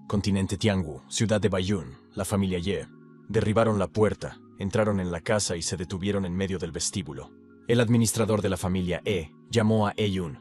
continente Tianghu, ciudad de Baiyun, la familia Ye. Derribaron la puerta, entraron en la casa y se detuvieron en medio del vestíbulo. El administrador de la familia llamó a Yun.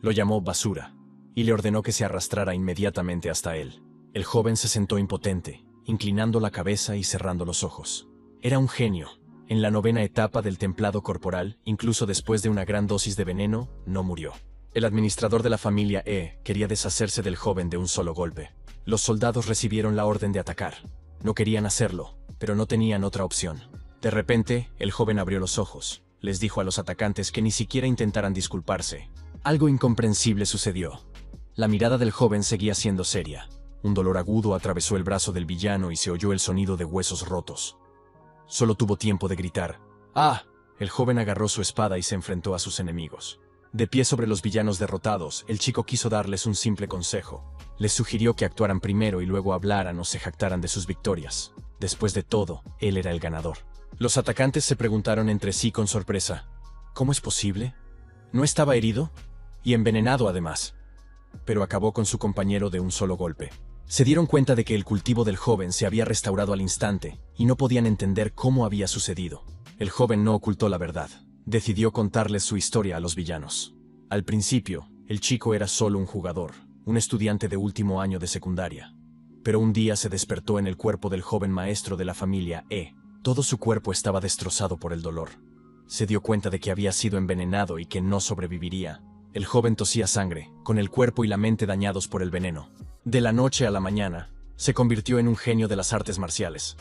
Lo llamó basura y le ordenó que se arrastrara inmediatamente hasta él. El joven se sentó impotente, inclinando la cabeza y cerrando los ojos. Era un genio. En la 9ª etapa del templado corporal, incluso después de una gran dosis de veneno, no murió. El administrador de la familia quería deshacerse del joven de un solo golpe. Los soldados recibieron la orden de atacar. No querían hacerlo, pero no tenían otra opción. De repente, el joven abrió los ojos. Les dijo a los atacantes que ni siquiera intentaran disculparse. Algo incomprensible sucedió. La mirada del joven seguía siendo seria. Un dolor agudo atravesó el brazo del villano y se oyó el sonido de huesos rotos. Solo tuvo tiempo de gritar: ¡Ah! El joven agarró su espada y se enfrentó a sus enemigos. De pie sobre los villanos derrotados, el chico quiso darles un simple consejo. Les sugirió que actuaran primero y luego hablaran o se jactaran de sus victorias. Después de todo, él era el ganador. Los atacantes se preguntaron entre sí con sorpresa: ¿cómo es posible? ¿No estaba herido? Y envenenado además. Pero acabó con su compañero de un solo golpe. Se dieron cuenta de que el cultivo del joven se había restaurado al instante y no podían entender cómo había sucedido. El joven no ocultó la verdad. Decidió contarles su historia a los villanos. Al principio, el chico era solo un jugador, un estudiante de último año de secundaria. Pero un día se despertó en el cuerpo del joven maestro de la familia Todo su cuerpo estaba destrozado por el dolor. Se dio cuenta de que había sido envenenado y que no sobreviviría. El joven tosía sangre, con el cuerpo y la mente dañados por el veneno. De la noche a la mañana, se convirtió en un genio de las artes marciales.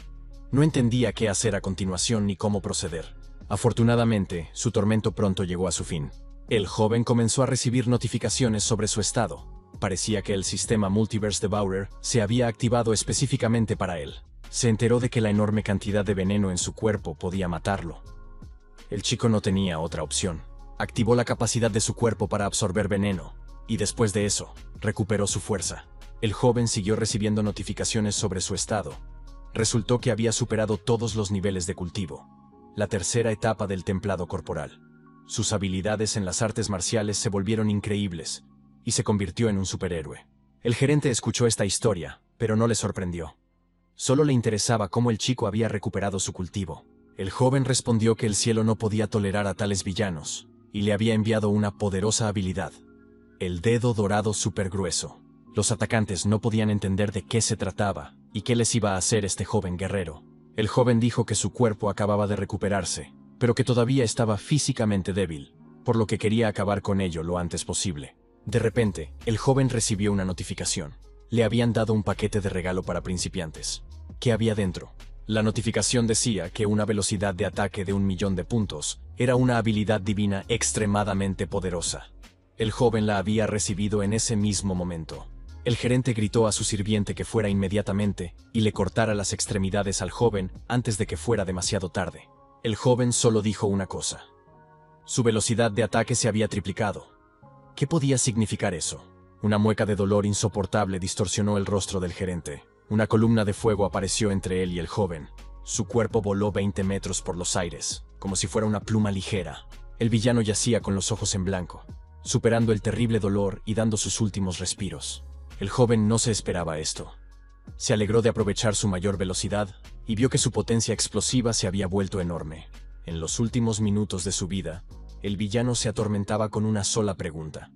No entendía qué hacer a continuación ni cómo proceder. Afortunadamente, su tormento pronto llegó a su fin. El joven comenzó a recibir notificaciones sobre su estado. Parecía que el sistema Multiverse Devourer se había activado específicamente para él. Se enteró de que la enorme cantidad de veneno en su cuerpo podía matarlo. El chico no tenía otra opción. Activó la capacidad de su cuerpo para absorber veneno, y después de eso, recuperó su fuerza. El joven siguió recibiendo notificaciones sobre su estado. Resultó que había superado todos los niveles de cultivo. La 3ª etapa del templado corporal. Sus habilidades en las artes marciales se volvieron increíbles, y se convirtió en un superhéroe. El gerente escuchó esta historia, pero no le sorprendió. Solo le interesaba cómo el chico había recuperado su cultivo. El joven respondió que el cielo no podía tolerar a tales villanos, y le había enviado una poderosa habilidad: el dedo dorado supergrueso. Los atacantes no podían entender de qué se trataba, y qué les iba a hacer este joven guerrero. El joven dijo que su cuerpo acababa de recuperarse, pero que todavía estaba físicamente débil, por lo que quería acabar con ello lo antes posible. De repente, el joven recibió una notificación. Le habían dado un paquete de regalo para principiantes. ¿Qué había dentro? La notificación decía que una velocidad de ataque de 1.000.000 de puntos era una habilidad divina extremadamente poderosa. El joven la había recibido en ese mismo momento. El gerente gritó a su sirviente que fuera inmediatamente y le cortara las extremidades al joven antes de que fuera demasiado tarde. El joven solo dijo una cosa: su velocidad de ataque se había triplicado. ¿Qué podía significar eso? Una mueca de dolor insoportable distorsionó el rostro del gerente. Una columna de fuego apareció entre él y el joven. Su cuerpo voló 20 metros por los aires, como si fuera una pluma ligera. El villano yacía con los ojos en blanco, superando el terrible dolor y dando sus últimos respiros. El joven no se esperaba esto. Se alegró de aprovechar su mayor velocidad y vio que su potencia explosiva se había vuelto enorme. En los últimos minutos de su vida, el villano se atormentaba con una sola pregunta: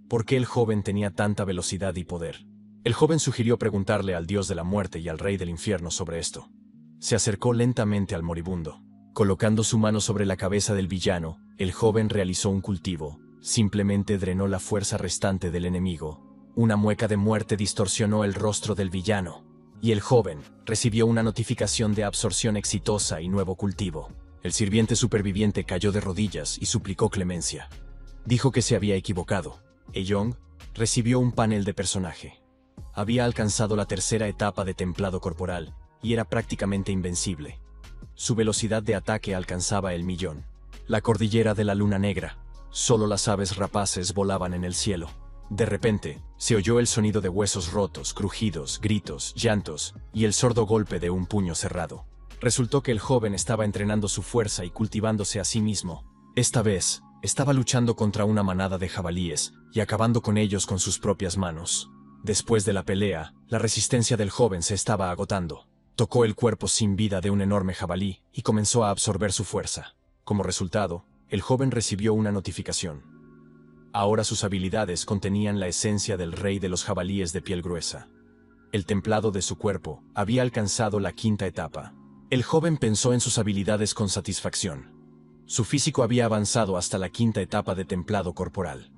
¿por qué el joven tenía tanta velocidad y poder? El joven sugirió preguntarle al dios de la muerte y al rey del infierno sobre esto. Se acercó lentamente al moribundo. Colocando su mano sobre la cabeza del villano, el joven realizó un cultivo. Simplemente drenó la fuerza restante del enemigo. Una mueca de muerte distorsionó el rostro del villano, y el joven recibió una notificación de absorción exitosa y nuevo cultivo. El sirviente superviviente cayó de rodillas y suplicó clemencia. Dijo que se había equivocado. Young recibió un panel de personaje. Había alcanzado la 3ª etapa de templado corporal y era prácticamente invencible. Su velocidad de ataque alcanzaba el 1.000.000. La cordillera de la Luna Negra. Solo las aves rapaces volaban en el cielo. De repente, se oyó el sonido de huesos rotos, crujidos, gritos, llantos y el sordo golpe de un puño cerrado. Resultó que el joven estaba entrenando su fuerza y cultivándose a sí mismo. Esta vez, estaba luchando contra una manada de jabalíes y acabando con ellos con sus propias manos. Después de la pelea, la resistencia del joven se estaba agotando. Tocó el cuerpo sin vida de un enorme jabalí y comenzó a absorber su fuerza. Como resultado, el joven recibió una notificación. Ahora sus habilidades contenían la esencia del rey de los jabalíes de piel gruesa. El templado de su cuerpo había alcanzado la quinta etapa. El joven pensó en sus habilidades con satisfacción. Su físico había avanzado hasta la quinta etapa de templado corporal.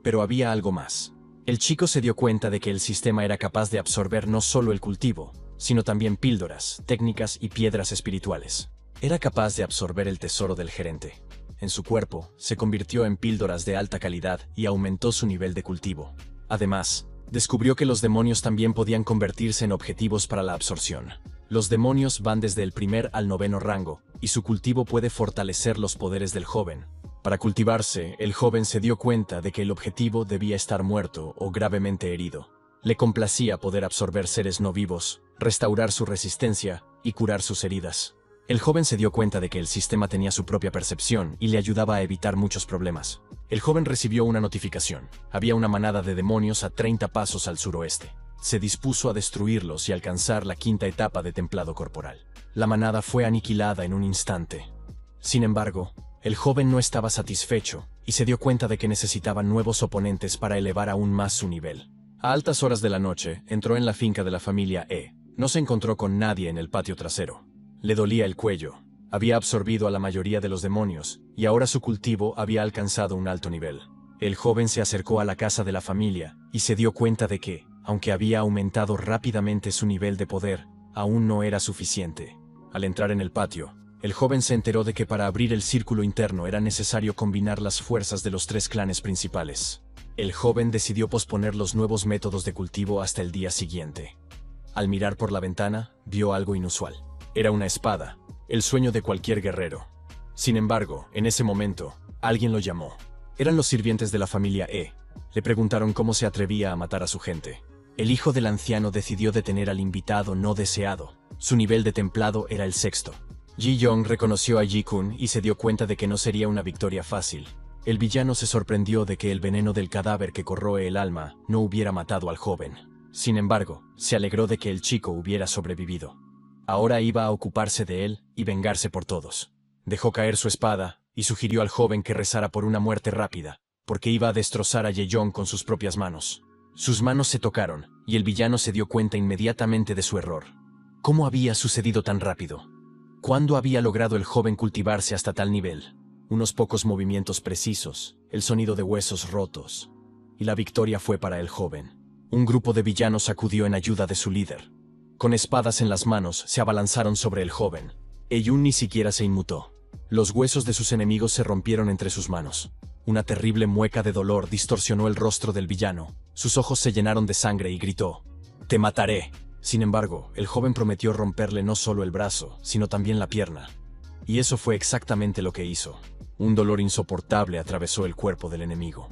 Pero había algo más. El chico se dio cuenta de que el sistema era capaz de absorber no solo el cultivo, sino también píldoras, técnicas y piedras espirituales. Era capaz de absorber el tesoro del gerente. En su cuerpo, se convirtió en píldoras de alta calidad y aumentó su nivel de cultivo. Además, descubrió que los demonios también podían convertirse en objetivos para la absorción. Los demonios van desde el primer al noveno rango, y su cultivo puede fortalecer los poderes del joven. Para cultivarse, el joven se dio cuenta de que el objetivo debía estar muerto o gravemente herido. Le complacía poder absorber seres no vivos, restaurar su resistencia y curar sus heridas. El joven se dio cuenta de que el sistema tenía su propia percepción y le ayudaba a evitar muchos problemas. El joven recibió una notificación. Había una manada de demonios a 30 pasos al suroeste. Se dispuso a destruirlos y alcanzar la quinta etapa de templado corporal. La manada fue aniquilada en un instante. Sin embargo, el joven no estaba satisfecho y se dio cuenta de que necesitaba nuevos oponentes para elevar aún más su nivel. A altas horas de la noche, entró en la finca de la familia E. No se encontró con nadie en el patio trasero. Le dolía el cuello. Había absorbido a la mayoría de los demonios, y ahora su cultivo había alcanzado un alto nivel. El joven se acercó a la casa de la familia, y se dio cuenta de que, aunque había aumentado rápidamente su nivel de poder, aún no era suficiente. Al entrar en el patio, el joven se enteró de que para abrir el círculo interno era necesario combinar las fuerzas de los 3 clanes principales. El joven decidió posponer los nuevos métodos de cultivo hasta el día siguiente. Al mirar por la ventana, vio algo inusual. Era una espada, el sueño de cualquier guerrero. Sin embargo, en ese momento, alguien lo llamó. Eran los sirvientes de la familia E. Le preguntaron cómo se atrevía a matar a su gente. El hijo del anciano decidió detener al invitado no deseado. Su nivel de templado era el 6º. Ji-Yong reconoció a Ji-Kun y se dio cuenta de que no sería una victoria fácil. El villano se sorprendió de que el veneno del cadáver que corroe el alma no hubiera matado al joven. Sin embargo, se alegró de que el chico hubiera sobrevivido. Ahora iba a ocuparse de él y vengarse por todos. Dejó caer su espada y sugirió al joven que rezara por una muerte rápida, porque iba a destrozar a Ye-Yong con sus propias manos. Sus manos se tocaron, y el villano se dio cuenta inmediatamente de su error. ¿Cómo había sucedido tan rápido? ¿Cuándo había logrado el joven cultivarse hasta tal nivel? Unos pocos movimientos precisos, el sonido de huesos rotos, y la victoria fue para el joven. Un grupo de villanos acudió en ayuda de su líder. Con espadas en las manos, se abalanzaron sobre el joven. Eyun ni siquiera se inmutó. Los huesos de sus enemigos se rompieron entre sus manos. Una terrible mueca de dolor distorsionó el rostro del villano. Sus ojos se llenaron de sangre y gritó: «¡Te mataré!». Sin embargo, el joven prometió romperle no solo el brazo, sino también la pierna. Y eso fue exactamente lo que hizo. Un dolor insoportable atravesó el cuerpo del enemigo.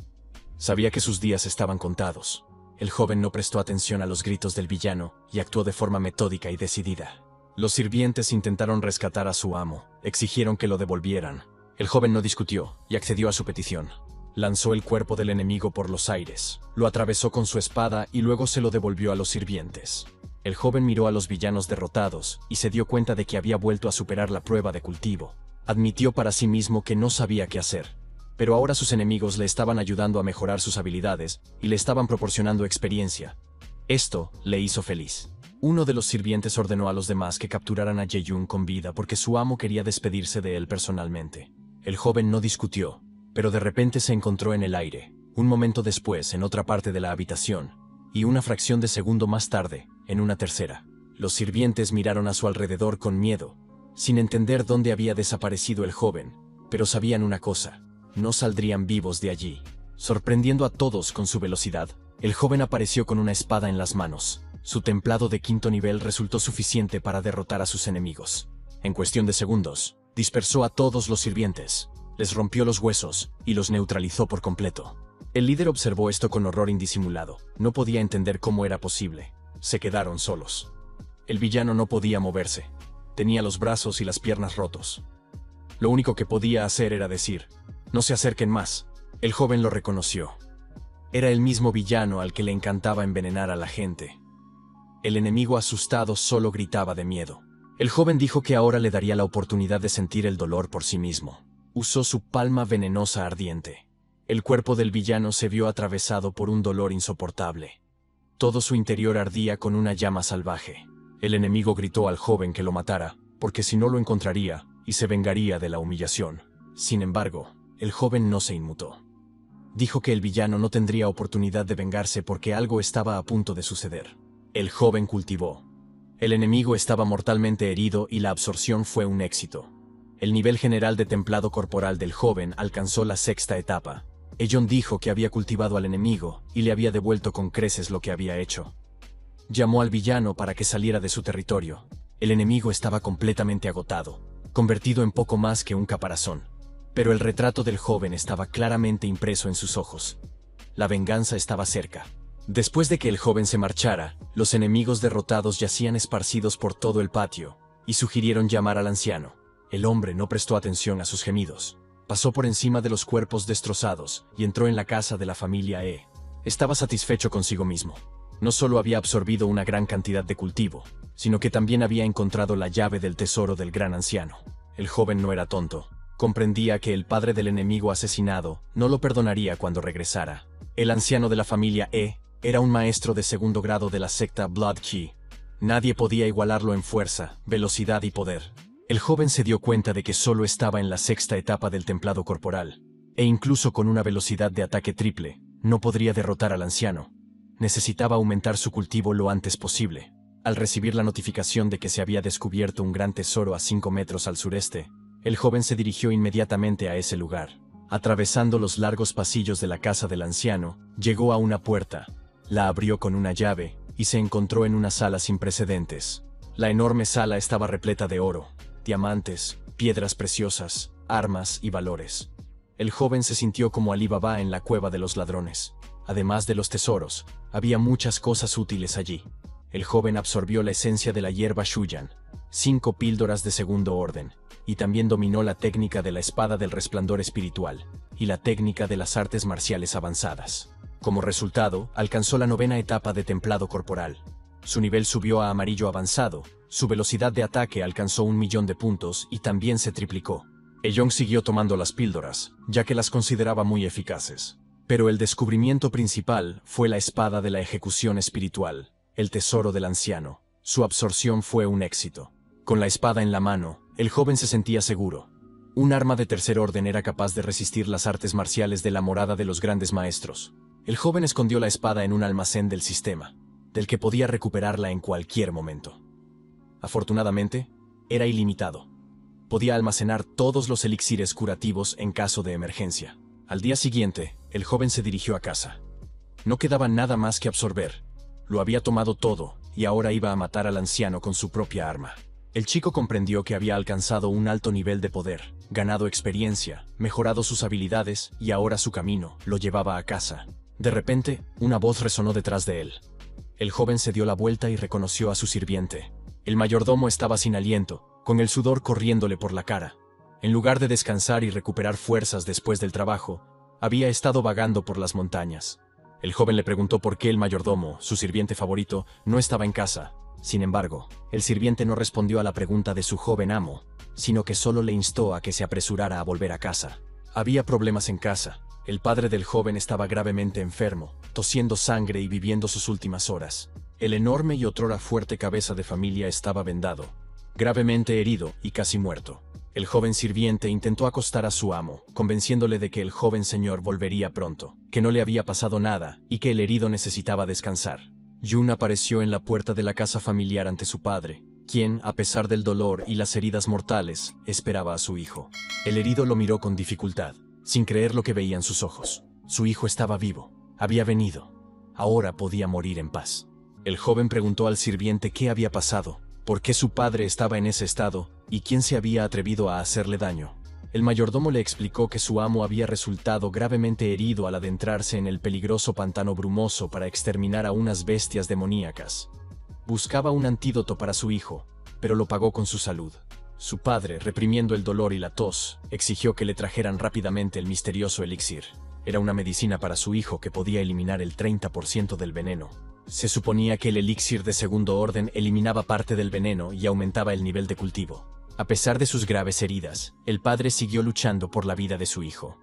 Sabía que sus días estaban contados. El joven no prestó atención a los gritos del villano y actuó de forma metódica y decidida. Los sirvientes intentaron rescatar a su amo, exigieron que lo devolvieran. El joven no discutió y accedió a su petición. Lanzó el cuerpo del enemigo por los aires, lo atravesó con su espada y luego se lo devolvió a los sirvientes. El joven miró a los villanos derrotados y se dio cuenta de que había vuelto a superar la prueba de cultivo. Admitió para sí mismo que no sabía qué hacer. Pero ahora sus enemigos le estaban ayudando a mejorar sus habilidades y le estaban proporcionando experiencia. Esto le hizo feliz. Uno de los sirvientes ordenó a los demás que capturaran a Ye-Yong con vida porque su amo quería despedirse de él personalmente. El joven no discutió, pero de repente se encontró en el aire, un momento después en otra parte de la habitación, y una fracción de segundo más tarde, en una tercera. Los sirvientes miraron a su alrededor con miedo, sin entender dónde había desaparecido el joven, pero sabían una cosa: no saldrían vivos de allí. Sorprendiendo a todos con su velocidad, el joven apareció con una espada en las manos. Su templado de 5º nivel resultó suficiente para derrotar a sus enemigos. En cuestión de segundos, dispersó a todos los sirvientes, les rompió los huesos y los neutralizó por completo. El líder observó esto con horror indisimulado. No podía entender cómo era posible. Se quedaron solos. El villano no podía moverse. Tenía los brazos y las piernas rotos. Lo único que podía hacer era decir: «No se acerquen más». El joven lo reconoció. Era el mismo villano al que le encantaba envenenar a la gente. El enemigo asustado solo gritaba de miedo. El joven dijo que ahora le daría la oportunidad de sentir el dolor por sí mismo. Usó su palma venenosa ardiente. El cuerpo del villano se vio atravesado por un dolor insoportable. Todo su interior ardía con una llama salvaje. El enemigo gritó al joven que lo matara, porque si no lo encontraría, y se vengaría de la humillación. Sin embargo, el joven no se inmutó. Dijo que el villano no tendría oportunidad de vengarse porque algo estaba a punto de suceder. El joven cultivó. El enemigo estaba mortalmente herido y la absorción fue un éxito. El nivel general de templado corporal del joven alcanzó la sexta etapa. Elyon dijo que había cultivado al enemigo y le había devuelto con creces lo que había hecho. Llamó al villano para que saliera de su territorio. El enemigo estaba completamente agotado, convertido en poco más que un caparazón. Pero el retrato del joven estaba claramente impreso en sus ojos. La venganza estaba cerca. Después de que el joven se marchara, los enemigos derrotados yacían esparcidos por todo el patio, y sugirieron llamar al anciano. El hombre no prestó atención a sus gemidos. Pasó por encima de los cuerpos destrozados y entró en la casa de la familia E. Estaba satisfecho consigo mismo. No solo había absorbido una gran cantidad de cultivo, sino que también había encontrado la llave del tesoro del gran anciano. El joven no era tonto. Comprendía que el padre del enemigo asesinado no lo perdonaría cuando regresara. El anciano de la familia E era un maestro de segundo grado de la secta Blood Key. Nadie podía igualarlo en fuerza, velocidad y poder. El joven se dio cuenta de que solo estaba en la sexta etapa del templado corporal, e incluso con una velocidad de ataque triple, no podría derrotar al anciano. Necesitaba aumentar su cultivo lo antes posible. Al recibir la notificación de que se había descubierto un gran tesoro a 5 metros al sureste, el joven se dirigió inmediatamente a ese lugar. Atravesando los largos pasillos de la casa del anciano, llegó a una puerta, la abrió con una llave y se encontró en una sala sin precedentes. La enorme sala estaba repleta de oro, diamantes, piedras preciosas, armas y valores. El joven se sintió como Alí Baba en la cueva de los ladrones. Además de los tesoros, había muchas cosas útiles allí. El joven absorbió la esencia de la hierba Shuyan, 5 píldoras de segundo orden, y también dominó la técnica de la espada del resplandor espiritual y la técnica de las artes marciales avanzadas. Como resultado, alcanzó la 9ª etapa de templado corporal. Su nivel subió a amarillo avanzado, su velocidad de ataque alcanzó 1.000.000 de puntos y también se triplicó. Elyon siguió tomando las píldoras, ya que las consideraba muy eficaces. Pero el descubrimiento principal fue la espada de la ejecución espiritual, el tesoro del anciano. Su absorción fue un éxito. Con la espada en la mano, el joven se sentía seguro. Un arma de tercer orden era capaz de resistir las artes marciales de la morada de los grandes maestros. El joven escondió la espada en un almacén del sistema, del que podía recuperarla en cualquier momento. Afortunadamente, era ilimitado. Podía almacenar todos los elixires curativos en caso de emergencia. Al día siguiente, el joven se dirigió a casa. No quedaba nada más que absorber. Lo había tomado todo, y ahora iba a matar al anciano con su propia arma. El chico comprendió que había alcanzado un alto nivel de poder, ganado experiencia, mejorado sus habilidades, y ahora su camino lo llevaba a casa. De repente, una voz resonó detrás de él. El joven se dio la vuelta y reconoció a su sirviente. El mayordomo estaba sin aliento, con el sudor corriéndole por la cara. En lugar de descansar y recuperar fuerzas después del trabajo, había estado vagando por las montañas. El joven le preguntó por qué el mayordomo, su sirviente favorito, no estaba en casa. Sin embargo, el sirviente no respondió a la pregunta de su joven amo, sino que solo le instó a que se apresurara a volver a casa. Había problemas en casa. El padre del joven estaba gravemente enfermo, tosiendo sangre y viviendo sus últimas horas. El enorme y otrora fuerte cabeza de familia estaba vendado, gravemente herido y casi muerto. El joven sirviente intentó acostar a su amo, convenciéndole de que el joven señor volvería pronto, que no le había pasado nada y que el herido necesitaba descansar. Yun apareció en la puerta de la casa familiar ante su padre, quien, a pesar del dolor y las heridas mortales, esperaba a su hijo. El herido lo miró con dificultad, sin creer lo que veían sus ojos. Su hijo estaba vivo, había venido. Ahora podía morir en paz. El joven preguntó al sirviente qué había pasado, por qué su padre estaba en ese estado y quién se había atrevido a hacerle daño. El mayordomo le explicó que su amo había resultado gravemente herido al adentrarse en el peligroso pantano brumoso para exterminar a unas bestias demoníacas. Buscaba un antídoto para su hijo, pero lo pagó con su salud. Su padre, reprimiendo el dolor y la tos, exigió que le trajeran rápidamente el misterioso elixir. Era una medicina para su hijo que podía eliminar el 30% del veneno. Se suponía que el elixir de segundo orden eliminaba parte del veneno y aumentaba el nivel de cultivo. A pesar de sus graves heridas, el padre siguió luchando por la vida de su hijo.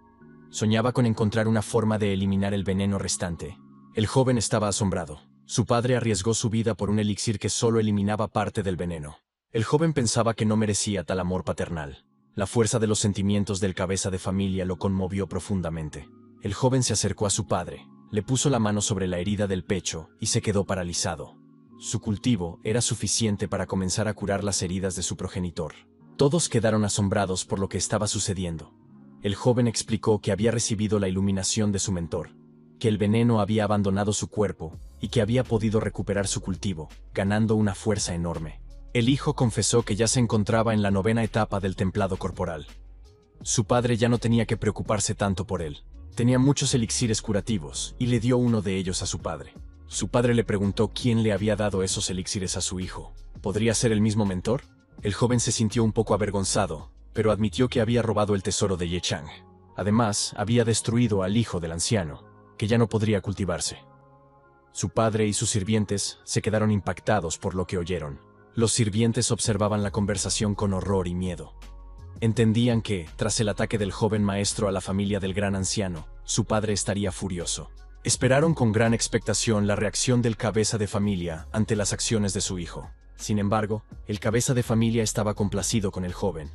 Soñaba con encontrar una forma de eliminar el veneno restante. El joven estaba asombrado. Su padre arriesgó su vida por un elixir que solo eliminaba parte del veneno. El joven pensaba que no merecía tal amor paternal. La fuerza de los sentimientos del cabeza de familia lo conmovió profundamente. El joven se acercó a su padre, le puso la mano sobre la herida del pecho y se quedó paralizado. Su cultivo era suficiente para comenzar a curar las heridas de su progenitor. Todos quedaron asombrados por lo que estaba sucediendo. El joven explicó que había recibido la iluminación de su mentor, que el veneno había abandonado su cuerpo y que había podido recuperar su cultivo, ganando una fuerza enorme. El hijo confesó que ya se encontraba en la 9ª etapa del templado corporal. Su padre ya no tenía que preocuparse tanto por él. Tenía muchos elixires curativos y le dio uno de ellos a su padre. Su padre le preguntó quién le había dado esos elixires a su hijo. ¿Podría ser el mismo mentor? El joven se sintió un poco avergonzado, pero admitió que había robado el tesoro de Ye Chang. Además, había destruido al hijo del anciano, que ya no podría cultivarse. Su padre y sus sirvientes se quedaron impactados por lo que oyeron. Los sirvientes observaban la conversación con horror y miedo. Entendían que, tras el ataque del joven maestro a la familia del gran anciano, su padre estaría furioso. Esperaron con gran expectación la reacción del cabeza de familia ante las acciones de su hijo. Sin embargo, el cabeza de familia estaba complacido con el joven.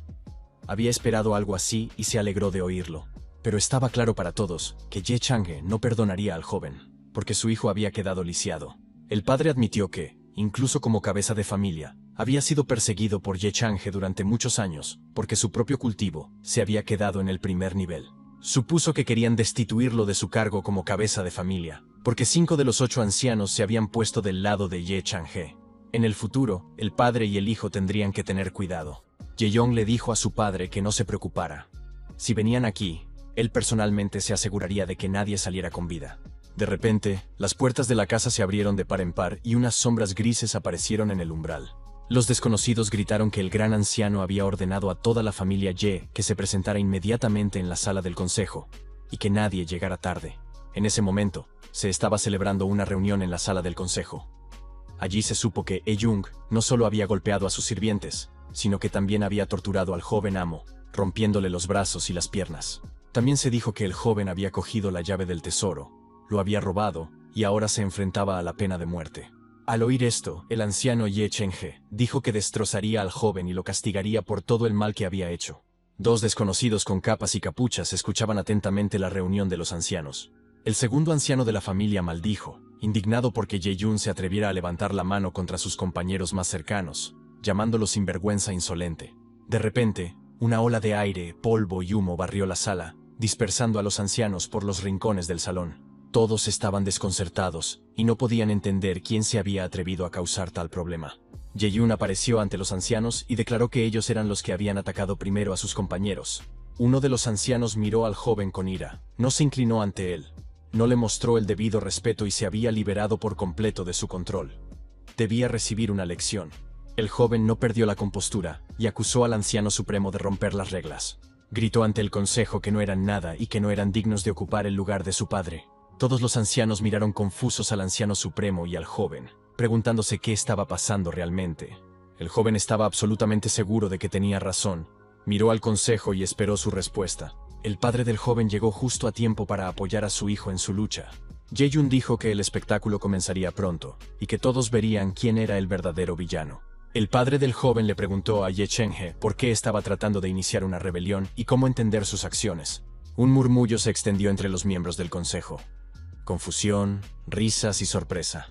Había esperado algo así y se alegró de oírlo. Pero estaba claro para todos que Ye Chang'e no perdonaría al joven, porque su hijo había quedado lisiado. El padre admitió que, incluso como cabeza de familia, había sido perseguido por Ye Chang'e durante muchos años, porque su propio cultivo se había quedado en el primer nivel. Supuso que querían destituirlo de su cargo como cabeza de familia, porque 5 de los 8 ancianos se habían puesto del lado de Ye Chang'e. En el futuro, el padre y el hijo tendrían que tener cuidado. Ye Yong le dijo a su padre que no se preocupara. Si venían aquí, él personalmente se aseguraría de que nadie saliera con vida. De repente, las puertas de la casa se abrieron de par en par y unas sombras grises aparecieron en el umbral. Los desconocidos gritaron que el gran anciano había ordenado a toda la familia Ye que se presentara inmediatamente en la sala del consejo, y que nadie llegara tarde. En ese momento, se estaba celebrando una reunión en la sala del consejo. Allí se supo que Jung no solo había golpeado a sus sirvientes, sino que también había torturado al joven amo, rompiéndole los brazos y las piernas. También se dijo que el joven había cogido la llave del tesoro, lo había robado, y ahora se enfrentaba a la pena de muerte. Al oír esto, el anciano Ye Chang'e dijo que destrozaría al joven y lo castigaría por todo el mal que había hecho. 2 desconocidos con capas y capuchas escuchaban atentamente la reunión de los ancianos. El segundo anciano de la familia maldijo, indignado porque Ye Yun se atreviera a levantar la mano contra sus compañeros más cercanos, llamándolo sinvergüenza insolente. De repente, una ola de aire, polvo y humo barrió la sala, dispersando a los ancianos por los rincones del salón. Todos estaban desconcertados y no podían entender quién se había atrevido a causar tal problema. Ye Yun apareció ante los ancianos y declaró que ellos eran los que habían atacado primero a sus compañeros. Uno de los ancianos miró al joven con ira, no se inclinó ante él, no le mostró el debido respeto y se había liberado por completo de su control. Debía recibir una lección. El joven no perdió la compostura y acusó al anciano supremo de romper las reglas. Gritó ante el consejo que no eran nada y que no eran dignos de ocupar el lugar de su padre. Todos los ancianos miraron confusos al anciano supremo y al joven, preguntándose qué estaba pasando realmente. El joven estaba absolutamente seguro de que tenía razón. Miró al consejo y esperó su respuesta. El padre del joven llegó justo a tiempo para apoyar a su hijo en su lucha. Ye Yun dijo que el espectáculo comenzaría pronto, y que todos verían quién era el verdadero villano. El padre del joven le preguntó a Ye Chang'e por qué estaba tratando de iniciar una rebelión y cómo entender sus acciones. Un murmullo se extendió entre los miembros del consejo. Confusión, risas y sorpresa.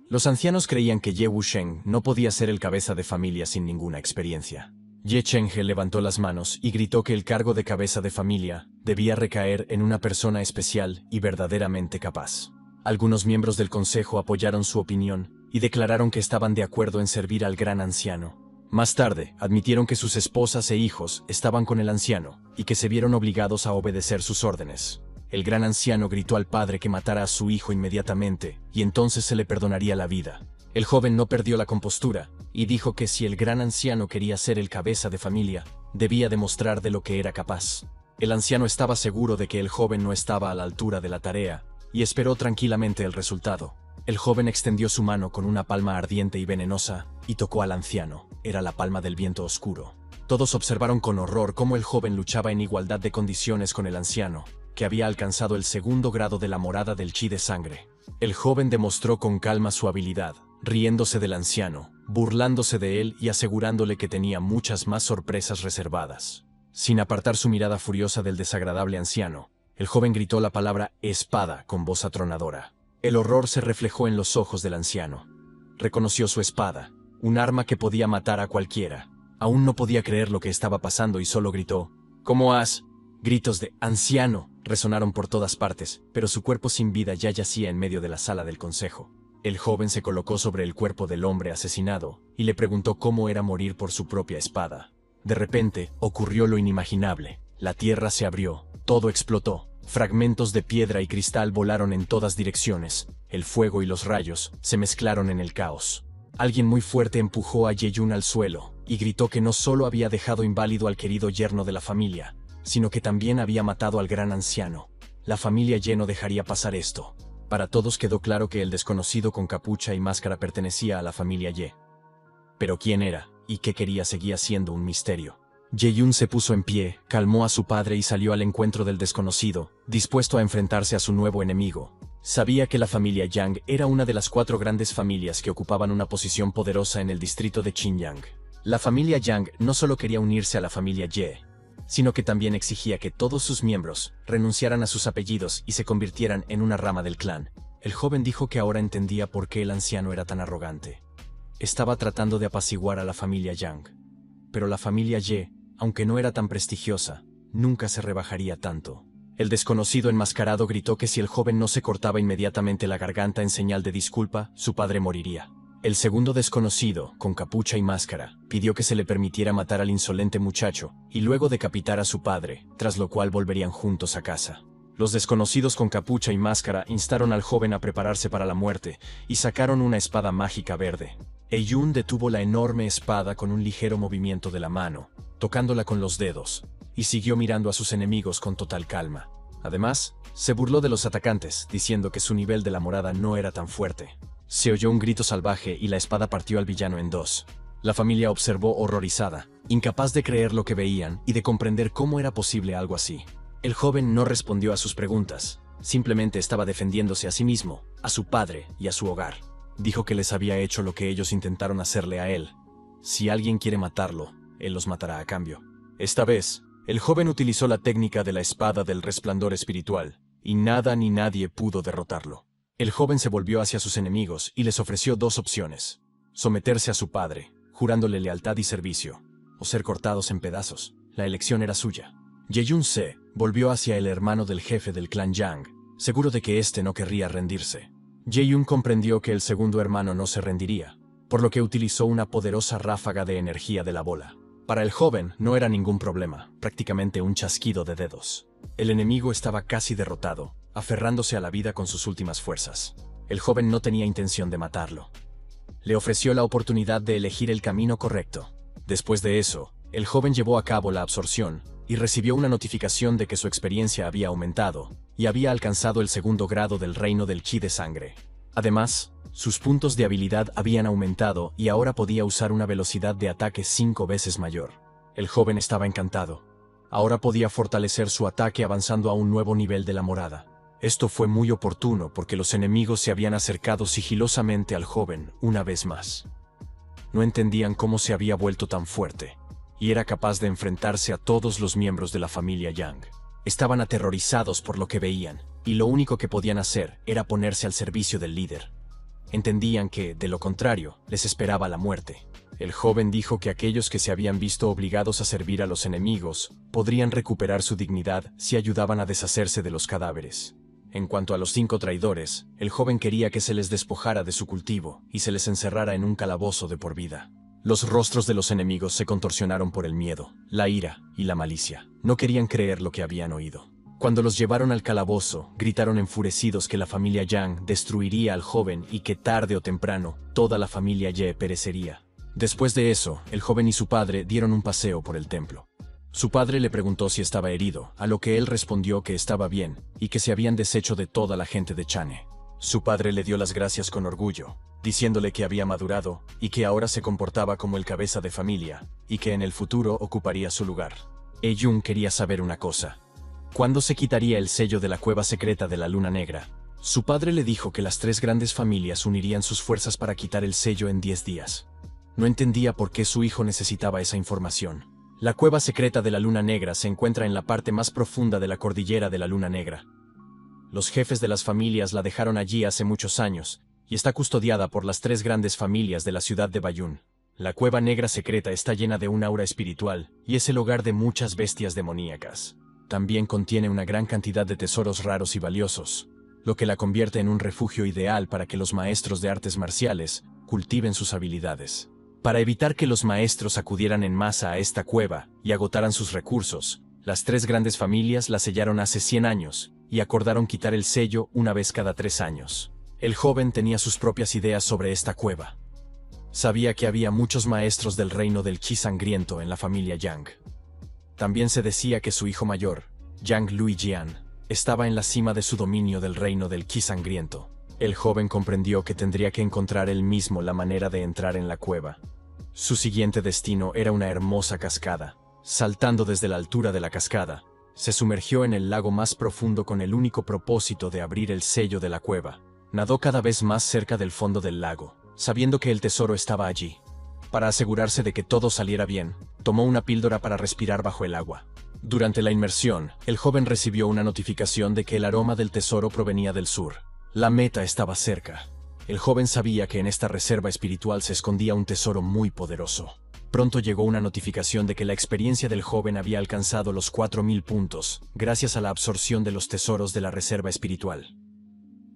Los ancianos creían que Ye Wusheng no podía ser el cabeza de familia sin ninguna experiencia. Ye Chang'e levantó las manos y gritó que el cargo de cabeza de familia debía recaer en una persona especial y verdaderamente capaz. Algunos miembros del consejo apoyaron su opinión y declararon que estaban de acuerdo en servir al gran anciano. Más tarde, admitieron que sus esposas e hijos estaban con el anciano y que se vieron obligados a obedecer sus órdenes. El gran anciano gritó al padre que matara a su hijo inmediatamente, y entonces se le perdonaría la vida. El joven no perdió la compostura, y dijo que si el gran anciano quería ser el cabeza de familia, debía demostrar de lo que era capaz. El anciano estaba seguro de que el joven no estaba a la altura de la tarea, y esperó tranquilamente el resultado. El joven extendió su mano con una palma ardiente y venenosa, y tocó al anciano. Era la palma del viento oscuro. Todos observaron con horror cómo el joven luchaba en igualdad de condiciones con el anciano, que había alcanzado el segundo grado de la morada del chi de sangre. El joven demostró con calma su habilidad, riéndose del anciano, burlándose de él y asegurándole que tenía muchas más sorpresas reservadas. Sin apartar su mirada furiosa del desagradable anciano, el joven gritó la palabra espada con voz atronadora. El horror se reflejó en los ojos del anciano. Reconoció su espada, un arma que podía matar a cualquiera. Aún no podía creer lo que estaba pasando y solo gritó: ¿Cómo has? Gritos de «anciano» resonaron por todas partes, pero su cuerpo sin vida ya yacía en medio de la sala del consejo. El joven se colocó sobre el cuerpo del hombre asesinado y le preguntó cómo era morir por su propia espada. De repente, ocurrió lo inimaginable. La tierra se abrió, todo explotó. Fragmentos de piedra y cristal volaron en todas direcciones. El fuego y los rayos se mezclaron en el caos. Alguien muy fuerte empujó a Ye-Yun al suelo y gritó que no solo había dejado inválido al querido yerno de la familia, sino que también había matado al gran anciano. La familia Ye no dejaría pasar esto. Para todos quedó claro que el desconocido con capucha y máscara pertenecía a la familia Ye. Pero quién era y qué quería seguía siendo un misterio. Ye-Yun se puso en pie, calmó a su padre y salió al encuentro del desconocido, dispuesto a enfrentarse a su nuevo enemigo. Sabía que la familia Yang era una de las 4 grandes familias que ocupaban una posición poderosa en el distrito de Qinyang. La familia Yang no solo quería unirse a la familia Ye, sino que también exigía que todos sus miembros renunciaran a sus apellidos y se convirtieran en una rama del clan. El joven dijo que ahora entendía por qué el anciano era tan arrogante. Estaba tratando de apaciguar a la familia Yang. Pero la familia Ye, aunque no era tan prestigiosa, nunca se rebajaría tanto. El desconocido enmascarado gritó que si el joven no se cortaba inmediatamente la garganta en señal de disculpa, su padre moriría. El segundo desconocido, con capucha y máscara, pidió que se le permitiera matar al insolente muchacho y luego decapitar a su padre, tras lo cual volverían juntos a casa. Los desconocidos con capucha y máscara instaron al joven a prepararse para la muerte y sacaron una espada mágica verde. Ye-Yun detuvo la enorme espada con un ligero movimiento de la mano, tocándola con los dedos, y siguió mirando a sus enemigos con total calma. Además, se burló de los atacantes, diciendo que su nivel de la morada no era tan fuerte. Se oyó un grito salvaje y la espada partió al villano en 2. La familia observó horrorizada, incapaz de creer lo que veían y de comprender cómo era posible algo así. El joven no respondió a sus preguntas, simplemente estaba defendiéndose a sí mismo, a su padre y a su hogar. Dijo que les había hecho lo que ellos intentaron hacerle a él. Si alguien quiere matarlo, él los matará a cambio. Esta vez, el joven utilizó la técnica de la espada del resplandor espiritual, y nada ni nadie pudo derrotarlo. El joven se volvió hacia sus enemigos y les ofreció 2 opciones: someterse a su padre, jurándole lealtad y servicio, o ser cortados en pedazos. La elección era suya. Ye-Yun se volvió hacia el hermano del jefe del clan Yang, seguro de que éste no querría rendirse. Ye-Yun comprendió que el segundo hermano no se rendiría, por lo que utilizó una poderosa ráfaga de energía de la bola. Para el joven no era ningún problema, prácticamente un chasquido de dedos. El enemigo estaba casi derrotado, aferrándose a la vida con sus últimas fuerzas. El joven no tenía intención de matarlo. Le ofreció la oportunidad de elegir el camino correcto. Después de eso, el joven llevó a cabo la absorción y recibió una notificación de que su experiencia había aumentado y había alcanzado el segundo grado del reino del chi de sangre. Además, sus puntos de habilidad habían aumentado y ahora podía usar una velocidad de ataque 5 veces mayor. El joven estaba encantado. Ahora podía fortalecer su ataque avanzando a un nuevo nivel de la morada. Esto fue muy oportuno porque los enemigos se habían acercado sigilosamente al joven una vez más. No entendían cómo se había vuelto tan fuerte, y era capaz de enfrentarse a todos los miembros de la familia Yang. Estaban aterrorizados por lo que veían, y lo único que podían hacer era ponerse al servicio del líder. Entendían que, de lo contrario, les esperaba la muerte. El joven dijo que aquellos que se habían visto obligados a servir a los enemigos podrían recuperar su dignidad si ayudaban a deshacerse de los cadáveres. En cuanto a los 5 traidores, el joven quería que se les despojara de su cultivo y se les encerrara en un calabozo de por vida. Los rostros de los enemigos se contorsionaron por el miedo, la ira y la malicia. No querían creer lo que habían oído. Cuando los llevaron al calabozo, gritaron enfurecidos que la familia Yang destruiría al joven y que tarde o temprano toda la familia Ye perecería. Después de eso, el joven y su padre dieron un paseo por el templo. Su padre le preguntó si estaba herido, a lo que él respondió que estaba bien, y que se habían deshecho de toda la gente de Chane. Su padre le dio las gracias con orgullo, diciéndole que había madurado, y que ahora se comportaba como el cabeza de familia, y que en el futuro ocuparía su lugar. Jung quería saber una cosa. ¿Cuándo se quitaría el sello de la cueva secreta de la Luna Negra? Su padre le dijo que las 3 grandes familias unirían sus fuerzas para quitar el sello en 10 días. No entendía por qué su hijo necesitaba esa información. La cueva secreta de la Luna Negra se encuentra en la parte más profunda de la cordillera de la Luna Negra. Los jefes de las familias la dejaron allí hace muchos años, y está custodiada por las 3 grandes familias de la ciudad de Bayún. La cueva negra secreta está llena de un aura espiritual, y es el hogar de muchas bestias demoníacas. También contiene una gran cantidad de tesoros raros y valiosos, lo que la convierte en un refugio ideal para que los maestros de artes marciales cultiven sus habilidades. Para evitar que los maestros acudieran en masa a esta cueva y agotaran sus recursos, las 3 grandes familias la sellaron hace 100 años y acordaron quitar el sello una vez cada 3 años. El joven tenía sus propias ideas sobre esta cueva. Sabía que había muchos maestros del reino del Qi sangriento en la familia Yang. También se decía que su hijo mayor, Yang Luijian, estaba en la cima de su dominio del reino del Qi sangriento. El joven comprendió que tendría que encontrar él mismo la manera de entrar en la cueva. Su siguiente destino era una hermosa cascada. Saltando desde la altura de la cascada, se sumergió en el lago más profundo con el único propósito de abrir el sello de la cueva. Nadó cada vez más cerca del fondo del lago, sabiendo que el tesoro estaba allí. Para asegurarse de que todo saliera bien, tomó una píldora para respirar bajo el agua. Durante la inmersión, el joven recibió una notificación de que el aroma del tesoro provenía del sur. La meta estaba cerca. El joven sabía que en esta reserva espiritual se escondía un tesoro muy poderoso. Pronto llegó una notificación de que la experiencia del joven había alcanzado los 4000 puntos, gracias a la absorción de los tesoros de la reserva espiritual.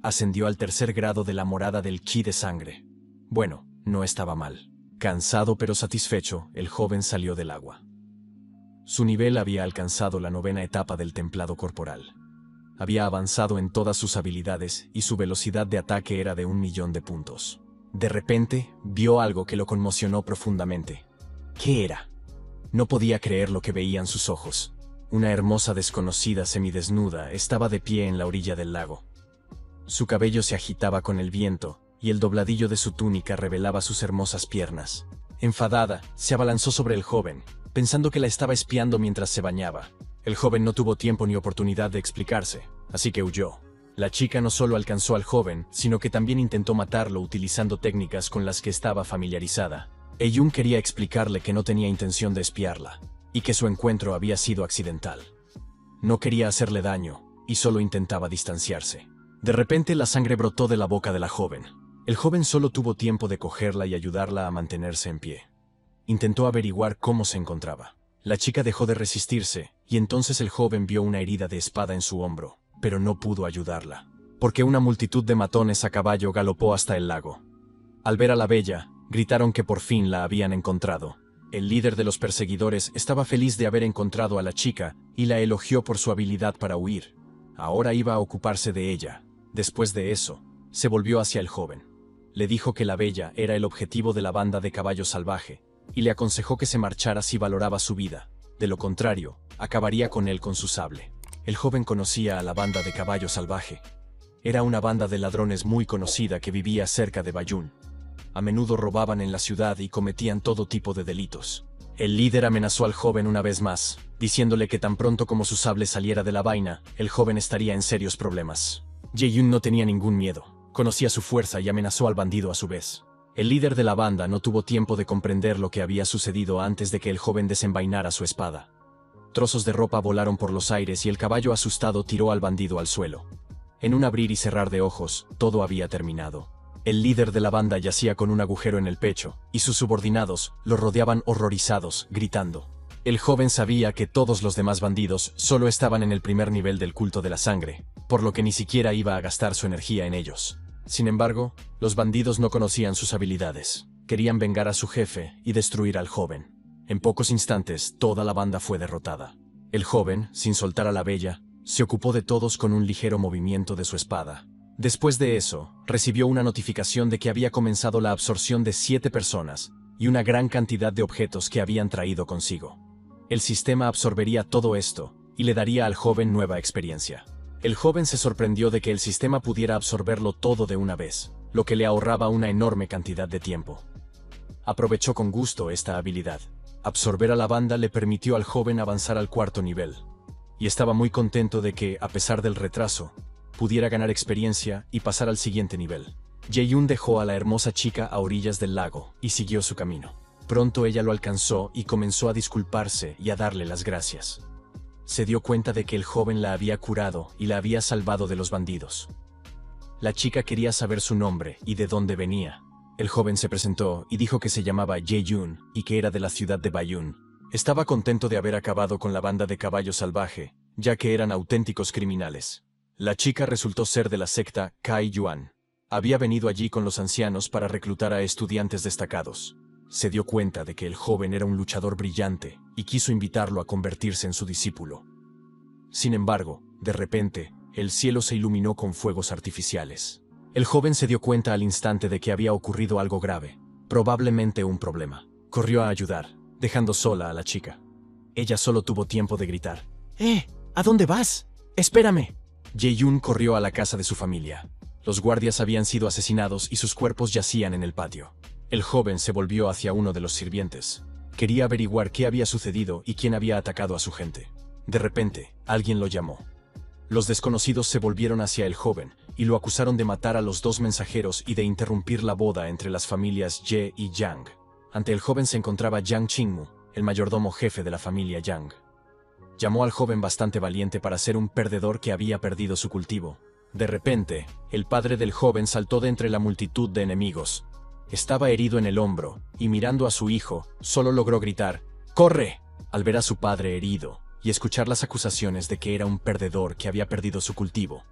Ascendió al 3er grado de la morada del Qi de sangre. Bueno, no estaba mal. Cansado pero satisfecho, el joven salió del agua. Su nivel había alcanzado la 9ª etapa del templado corporal. Había avanzado en todas sus habilidades y su velocidad de ataque era de 1.000.000 de puntos. De repente, vio algo que lo conmocionó profundamente. ¿Qué era? No podía creer lo que veían sus ojos. Una hermosa desconocida semidesnuda estaba de pie en la orilla del lago. Su cabello se agitaba con el viento, y el dobladillo de su túnica revelaba sus hermosas piernas. Enfadada, se abalanzó sobre el joven, pensando que la estaba espiando mientras se bañaba. El joven no tuvo tiempo ni oportunidad de explicarse, así que huyó. La chica no solo alcanzó al joven, sino que también intentó matarlo utilizando técnicas con las que estaba familiarizada. Jung quería explicarle que no tenía intención de espiarla, y que su encuentro había sido accidental. No quería hacerle daño, y solo intentaba distanciarse. De repente la sangre brotó de la boca de la joven. El joven solo tuvo tiempo de cogerla y ayudarla a mantenerse en pie. Intentó averiguar cómo se encontraba. La chica dejó de resistirse, y entonces el joven vio una herida de espada en su hombro, pero no pudo ayudarla, porque una multitud de matones a caballo galopó hasta el lago. Al ver a la bella, gritaron que por fin la habían encontrado. El líder de los perseguidores estaba feliz de haber encontrado a la chica y la elogió por su habilidad para huir. Ahora iba a ocuparse de ella. Después de eso, se volvió hacia el joven. Le dijo que la bella era el objetivo de la banda de caballo salvaje, y le aconsejó que se marchara si valoraba su vida. De lo contrario, acabaría con él con su sable. El joven conocía a la banda de caballo salvaje. Era una banda de ladrones muy conocida que vivía cerca de Bayún. A menudo robaban en la ciudad y cometían todo tipo de delitos. El líder amenazó al joven una vez más, diciéndole que tan pronto como su sable saliera de la vaina, el joven estaría en serios problemas. Jae-yun no tenía ningún miedo. Conocía su fuerza y amenazó al bandido a su vez. El líder de la banda no tuvo tiempo de comprender lo que había sucedido antes de que el joven desenvainara su espada. Trozos de ropa volaron por los aires y el caballo asustado tiró al bandido al suelo. En un abrir y cerrar de ojos, todo había terminado. El líder de la banda yacía con un agujero en el pecho, y sus subordinados lo rodeaban horrorizados, gritando. El joven sabía que todos los demás bandidos solo estaban en el primer nivel del culto de la sangre, por lo que ni siquiera iba a gastar su energía en ellos. Sin embargo, los bandidos no conocían sus habilidades. Querían vengar a su jefe y destruir al joven. En pocos instantes, toda la banda fue derrotada. El joven, sin soltar a la bella, se ocupó de todos con un ligero movimiento de su espada. Después de eso, recibió una notificación de que había comenzado la absorción de 7 personas y una gran cantidad de objetos que habían traído consigo. El sistema absorbería todo esto y le daría al joven nueva experiencia. El joven se sorprendió de que el sistema pudiera absorberlo todo de una vez, lo que le ahorraba una enorme cantidad de tiempo. Aprovechó con gusto esta habilidad. Absorber a la banda le permitió al joven avanzar al cuarto nivel. Y estaba muy contento de que, a pesar del retraso, pudiera ganar experiencia y pasar al siguiente nivel. Jae-yoon dejó a la hermosa chica a orillas del lago y siguió su camino. Pronto ella lo alcanzó y comenzó a disculparse y a darle las gracias. Se dio cuenta de que el joven la había curado y la había salvado de los bandidos. La chica quería saber su nombre y de dónde venía. El joven se presentó y dijo que se llamaba Jae-yoon y que era de la ciudad de Bayun. Estaba contento de haber acabado con la banda de Caballo Salvaje, ya que eran auténticos criminales. La chica resultó ser de la secta Kai-yuan. Había venido allí con los ancianos para reclutar a estudiantes destacados. Se dio cuenta de que el joven era un luchador brillante y quiso invitarlo a convertirse en su discípulo. Sin embargo, de repente, el cielo se iluminó con fuegos artificiales. El joven se dio cuenta al instante de que había ocurrido algo grave, probablemente un problema. Corrió a ayudar, dejando sola a la chica. Ella solo tuvo tiempo de gritar: ¿A dónde vas? ¡Espérame! Jae-yoon corrió a la casa de su familia. Los guardias habían sido asesinados y sus cuerpos yacían en el patio. El joven se volvió hacia uno de los sirvientes. Quería averiguar qué había sucedido y quién había atacado a su gente. De repente, alguien lo llamó. Los desconocidos se volvieron hacia el joven y lo acusaron de matar a los dos mensajeros y de interrumpir la boda entre las familias Ye y Yang. Ante el joven se encontraba Yang Qingmu, el mayordomo jefe de la familia Yang. Llamó al joven bastante valiente para ser un perdedor que había perdido su cultivo. De repente, el padre del joven saltó de entre la multitud de enemigos. Estaba herido en el hombro, y mirando a su hijo, solo logró gritar: ¡Corre! Al ver a su padre herido, y escuchar las acusaciones de que era un perdedor que había perdido su cultivo,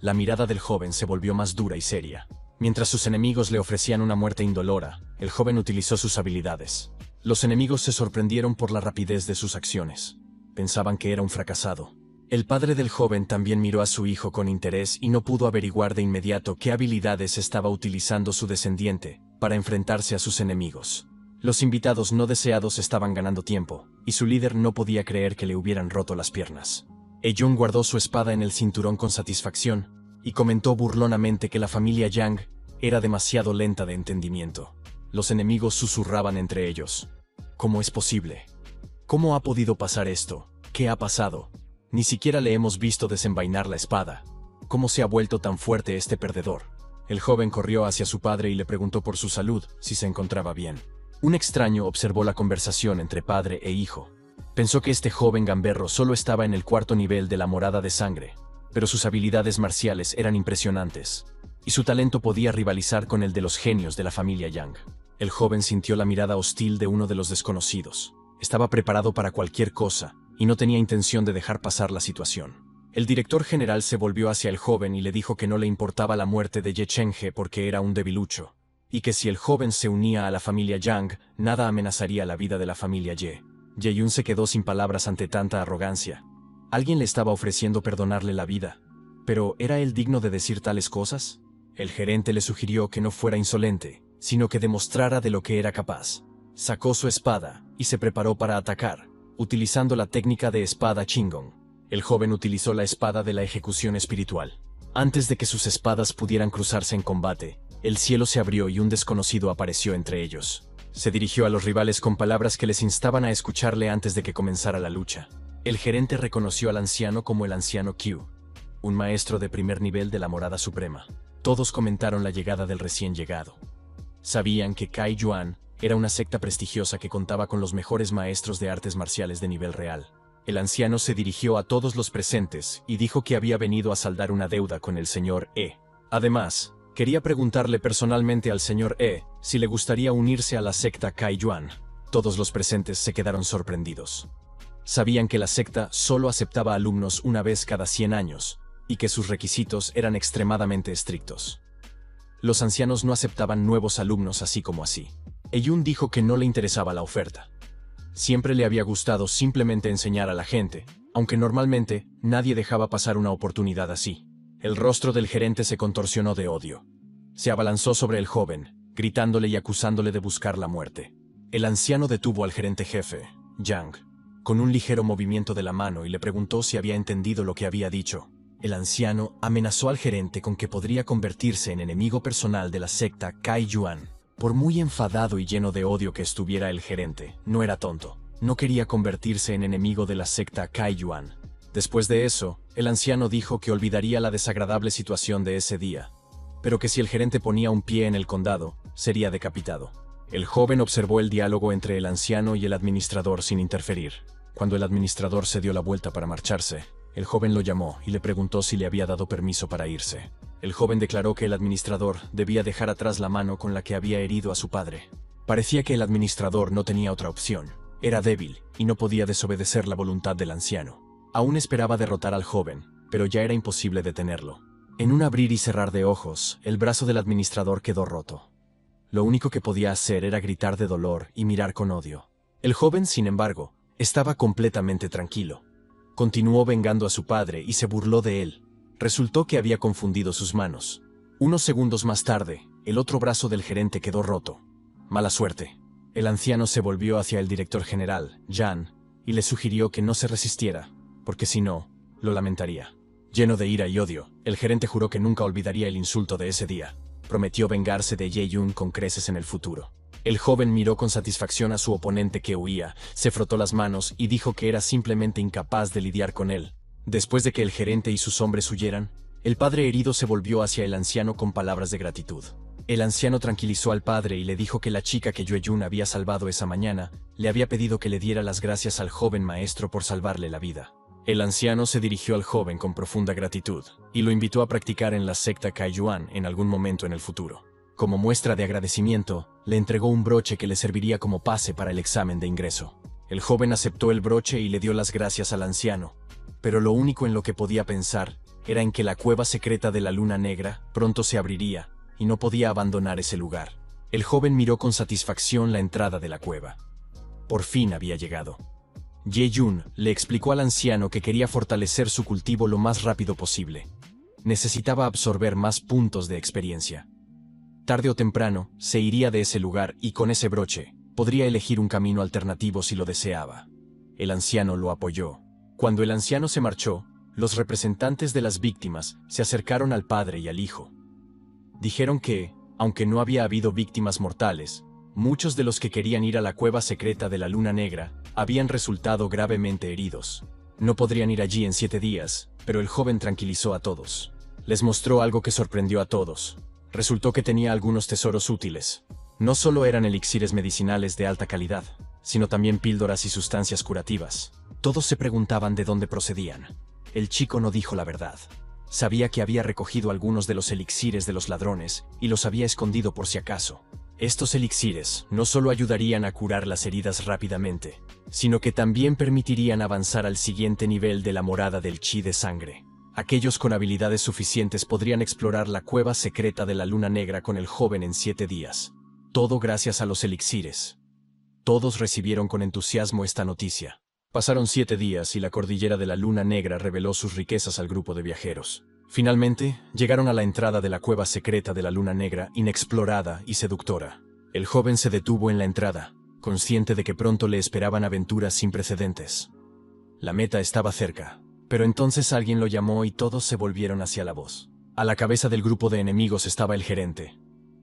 la mirada del joven se volvió más dura y seria. Mientras sus enemigos le ofrecían una muerte indolora, el joven utilizó sus habilidades. Los enemigos se sorprendieron por la rapidez de sus acciones. Pensaban que era un fracasado. El padre del joven también miró a su hijo con interés y no pudo averiguar de inmediato qué habilidades estaba utilizando su descendiente para enfrentarse a sus enemigos. Los invitados no deseados estaban ganando tiempo, y su líder no podía creer que le hubieran roto las piernas. Jae-yoon guardó su espada en el cinturón con satisfacción, y comentó burlonamente que la familia Yang era demasiado lenta de entendimiento. Los enemigos susurraban entre ellos: ¿cómo es posible? ¿Cómo ha podido pasar esto? ¿Qué ha pasado? Ni siquiera le hemos visto desenvainar la espada. ¿Cómo se ha vuelto tan fuerte este perdedor? El joven corrió hacia su padre y le preguntó por su salud, si se encontraba bien. Un extraño observó la conversación entre padre e hijo. Pensó que este joven gamberro solo estaba en el cuarto nivel de la morada de sangre, pero sus habilidades marciales eran impresionantes, y su talento podía rivalizar con el de los genios de la familia Yang. El joven sintió la mirada hostil de uno de los desconocidos. Estaba preparado para cualquier cosa, y no tenía intención de dejar pasar la situación. El director general se volvió hacia el joven y le dijo que no le importaba la muerte de Ye Cheng-he porque era un debilucho, y que si el joven se unía a la familia Yang, nada amenazaría la vida de la familia Ye. Jae-yoon se quedó sin palabras ante tanta arrogancia. Alguien le estaba ofreciendo perdonarle la vida. ¿Pero era él digno de decir tales cosas? El gerente le sugirió que no fuera insolente, sino que demostrara de lo que era capaz. Sacó su espada y se preparó para atacar, utilizando la técnica de espada Shingon. El joven utilizó la espada de la ejecución espiritual. Antes de que sus espadas pudieran cruzarse en combate, el cielo se abrió y un desconocido apareció entre ellos. Se dirigió a los rivales con palabras que les instaban a escucharle antes de que comenzara la lucha. El gerente reconoció al anciano como el anciano Q, un maestro de primer nivel de la Morada Suprema. Todos comentaron la llegada del recién llegado. Sabían que Kai-yuan era una secta prestigiosa que contaba con los mejores maestros de artes marciales de nivel real. El anciano se dirigió a todos los presentes y dijo que había venido a saldar una deuda con el señor E. Además, quería preguntarle personalmente al señor E si le gustaría unirse a la secta Kai-yuan. Todos los presentes se quedaron sorprendidos. Sabían que la secta solo aceptaba alumnos una vez cada 100 años, y que sus requisitos eran extremadamente estrictos. Los ancianos no aceptaban nuevos alumnos así como así. Jae-yoon dijo que no le interesaba la oferta. Siempre le había gustado simplemente enseñar a la gente, aunque normalmente nadie dejaba pasar una oportunidad así. El rostro del gerente se contorsionó de odio. Se abalanzó sobre el joven, gritándole y acusándole de buscar la muerte. El anciano detuvo al gerente jefe, Yang. con un ligero movimiento de la mano, y le preguntó si había entendido lo que había dicho. El anciano amenazó al gerente con que podría convertirse en enemigo personal de la secta Kai Yuan. Por muy enfadado y lleno de odio que estuviera el gerente, no era tonto. No quería convertirse en enemigo de la secta Kai Yuan. Después de eso, el anciano dijo que olvidaría la desagradable situación de ese día, pero que si el gerente ponía un pie en el condado, sería decapitado. El joven observó el diálogo entre el anciano y el administrador sin interferir. Cuando el administrador se dio la vuelta para marcharse, el joven lo llamó y le preguntó si le había dado permiso para irse. El joven declaró que el administrador debía dejar atrás la mano con la que había herido a su padre. Parecía que el administrador no tenía otra opción. Era débil y no podía desobedecer la voluntad del anciano. Aún esperaba derrotar al joven, pero ya era imposible detenerlo. En un abrir y cerrar de ojos, el brazo del administrador quedó roto. Lo único que podía hacer era gritar de dolor y mirar con odio. El joven, sin embargo, estaba completamente tranquilo. Continuó vengando a su padre y se burló de él. Resultó que había confundido sus manos. Unos segundos más tarde, el otro brazo del gerente quedó roto. Mala suerte. El anciano se volvió hacia el director general, Jan, y le sugirió que no se resistiera, porque si no, lo lamentaría. Lleno de ira y odio, el gerente juró que nunca olvidaría el insulto de ese día. Prometió vengarse de Ye-Yun con creces en el futuro. El joven miró con satisfacción a su oponente que huía, se frotó las manos y dijo que era simplemente incapaz de lidiar con él. Después de que el gerente y sus hombres huyeran, el padre herido se volvió hacia el anciano con palabras de gratitud. El anciano tranquilizó al padre y le dijo que la chica que Ye-Yun había salvado esa mañana le había pedido que le diera las gracias al joven maestro por salvarle la vida. El anciano se dirigió al joven con profunda gratitud y lo invitó a practicar en la secta Kai Yuan en algún momento en el futuro. Como muestra de agradecimiento, le entregó un broche que le serviría como pase para el examen de ingreso. El joven aceptó el broche y le dio las gracias al anciano, pero lo único en lo que podía pensar era en que la cueva secreta de la Luna Negra pronto se abriría y no podía abandonar ese lugar. El joven miró con satisfacción la entrada de la cueva. Por fin había llegado. Ye-Yun le explicó al anciano que quería fortalecer su cultivo lo más rápido posible. Necesitaba absorber más puntos de experiencia. Tarde o temprano, se iría de ese lugar y con ese broche, podría elegir un camino alternativo si lo deseaba. El anciano lo apoyó. Cuando el anciano se marchó, los representantes de las víctimas se acercaron al padre y al hijo. Dijeron que, aunque no había habido víctimas mortales, muchos de los que querían ir a la cueva secreta de la Luna Negra habían resultado gravemente heridos. No podrían ir allí en 7 días, pero el joven tranquilizó a todos. Les mostró algo que sorprendió a todos. Resultó que tenía algunos tesoros útiles. No solo eran elixires medicinales de alta calidad, sino también píldoras y sustancias curativas. Todos se preguntaban de dónde procedían. El chico no dijo la verdad. Sabía que había recogido algunos de los elixires de los ladrones y los había escondido por si acaso. Estos elixires no solo ayudarían a curar las heridas rápidamente, sino que también permitirían avanzar al siguiente nivel de la morada del chi de sangre. Aquellos con habilidades suficientes podrían explorar la cueva secreta de la Luna Negra con el joven en 7 días. Todo gracias a los elixires. Todos recibieron con entusiasmo esta noticia. Pasaron 7 días y la cordillera de la Luna Negra reveló sus riquezas al grupo de viajeros. Finalmente, llegaron a la entrada de la cueva secreta de la Luna Negra, inexplorada y seductora. El joven se detuvo en la entrada, consciente de que pronto le esperaban aventuras sin precedentes. La meta estaba cerca. Pero entonces alguien lo llamó y todos se volvieron hacia la voz. A la cabeza del grupo de enemigos estaba el gerente.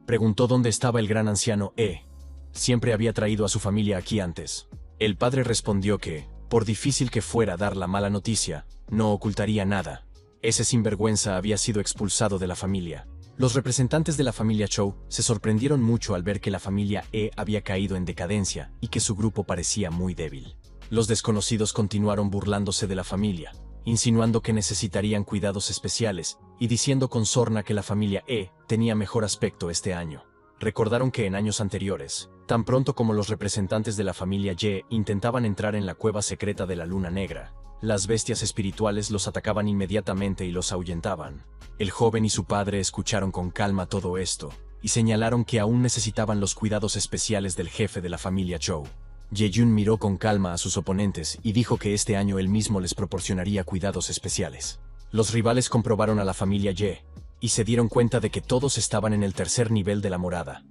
Preguntó dónde estaba el gran anciano E. Siempre había traído a su familia aquí antes. El padre respondió que, por difícil que fuera dar la mala noticia, no ocultaría nada. Ese sinvergüenza había sido expulsado de la familia. Los representantes de la familia Chou se sorprendieron mucho al ver que la familia E había caído en decadencia y que su grupo parecía muy débil. Los desconocidos continuaron burlándose de la familia, insinuando que necesitarían cuidados especiales y diciendo con sorna que la familia E tenía mejor aspecto este año. Recordaron que en años anteriores, tan pronto como los representantes de la familia Y intentaban entrar en la cueva secreta de la Luna Negra, las bestias espirituales los atacaban inmediatamente y los ahuyentaban. El joven y su padre escucharon con calma todo esto y señalaron que aún necesitaban los cuidados especiales del jefe de la familia Chou. Ye-Yun miró con calma a sus oponentes y dijo que este año él mismo les proporcionaría cuidados especiales. Los rivales comprobaron a la familia y se dieron cuenta de que todos estaban en el tercer nivel de la morada,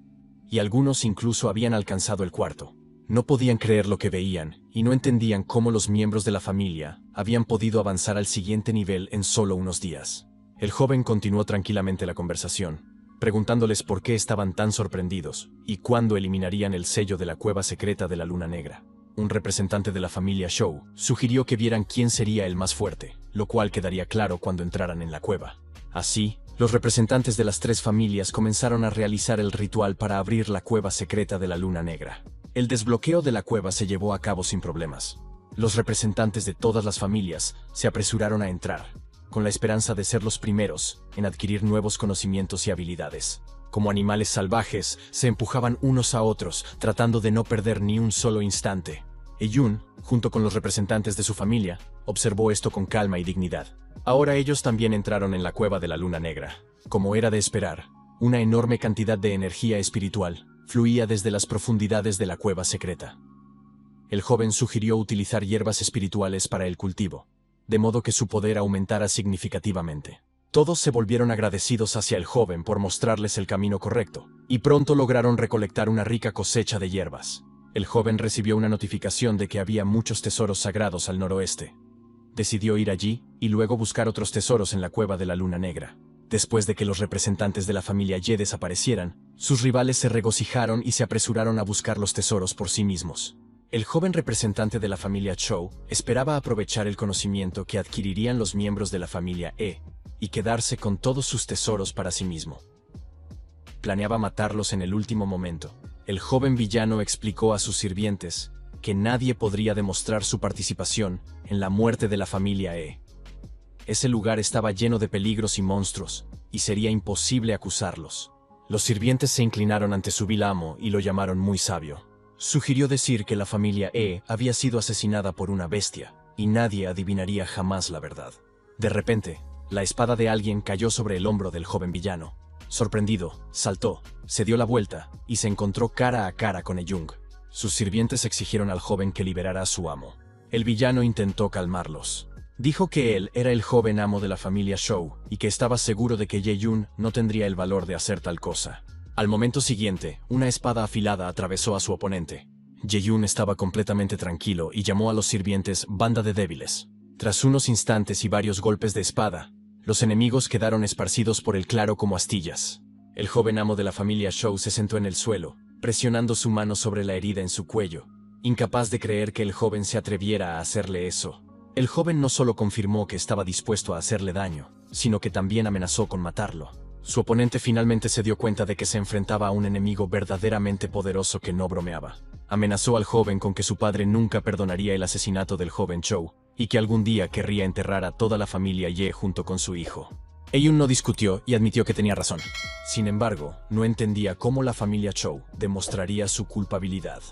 y algunos incluso habían alcanzado el 4. No podían creer lo que veían, y no entendían cómo los miembros de la familia habían podido avanzar al siguiente nivel en solo unos días. El joven continuó tranquilamente la conversación, preguntándoles por qué estaban tan sorprendidos y cuándo eliminarían el sello de la cueva secreta de la Luna Negra. Un representante de la familia Zhou sugirió que vieran quién sería el más fuerte, lo cual quedaría claro cuando entraran en la cueva. Así, los representantes de las tres familias comenzaron a realizar el ritual para abrir la cueva secreta de la Luna Negra. El desbloqueo de la cueva se llevó a cabo sin problemas. Los representantes de todas las familias se apresuraron a entrar, con la esperanza de ser los primeros en adquirir nuevos conocimientos y habilidades. Como animales salvajes, se empujaban unos a otros, tratando de no perder ni un solo instante. Yun, junto con los representantes de su familia, observó esto con calma y dignidad. Ahora ellos también entraron en la cueva de la Luna Negra. Como era de esperar, una enorme cantidad de energía espiritual fluía desde las profundidades de la cueva secreta. El joven sugirió utilizar hierbas espirituales para el cultivo, de modo que su poder aumentara significativamente. Todos se volvieron agradecidos hacia el joven por mostrarles el camino correcto, y pronto lograron recolectar una rica cosecha de hierbas. El joven recibió una notificación de que había muchos tesoros sagrados al noroeste. Decidió ir allí y luego buscar otros tesoros en la cueva de la Luna Negra. Después de que los representantes de la familia Ye desaparecieran, sus rivales se regocijaron y se apresuraron a buscar los tesoros por sí mismos. El joven representante de la familia Zhou esperaba aprovechar el conocimiento que adquirirían los miembros de la familia y quedarse con todos sus tesoros para sí mismo. Planeaba matarlos en el último momento. El joven villano explicó a sus sirvientes que nadie podría demostrar su participación en la muerte de la familia Ese lugar estaba lleno de peligros y monstruos, y sería imposible acusarlos. Los sirvientes se inclinaron ante su vil amo y lo llamaron muy sabio. Sugirió decir que la familia había sido asesinada por una bestia, y nadie adivinaría jamás la verdad. De repente, la espada de alguien cayó sobre el hombro del joven villano. Sorprendido, saltó, se dio la vuelta, y se encontró cara a cara con Jung. Sus sirvientes exigieron al joven que liberara a su amo. El villano intentó calmarlos. Dijo que él era el joven amo de la familia Zhou y que estaba seguro de que Ye Yun no tendría el valor de hacer tal cosa. Al momento siguiente, una espada afilada atravesó a su oponente. Ye Yun estaba completamente tranquilo y llamó a los sirvientes banda de débiles. Tras unos instantes y varios golpes de espada, los enemigos quedaron esparcidos por el claro como astillas. El joven amo de la familia Zhou se sentó en el suelo, presionando su mano sobre la herida en su cuello, incapaz de creer que el joven se atreviera a hacerle eso. El joven no solo confirmó que estaba dispuesto a hacerle daño, sino que también amenazó con matarlo. Su oponente finalmente se dio cuenta de que se enfrentaba a un enemigo verdaderamente poderoso que no bromeaba. Amenazó al joven con que su padre nunca perdonaría el asesinato del joven Zhou, y que algún día querría enterrar a toda la familia Ye junto con su hijo. Yun no discutió y admitió que tenía razón. Sin embargo, no entendía cómo la familia Zhou demostraría su culpabilidad.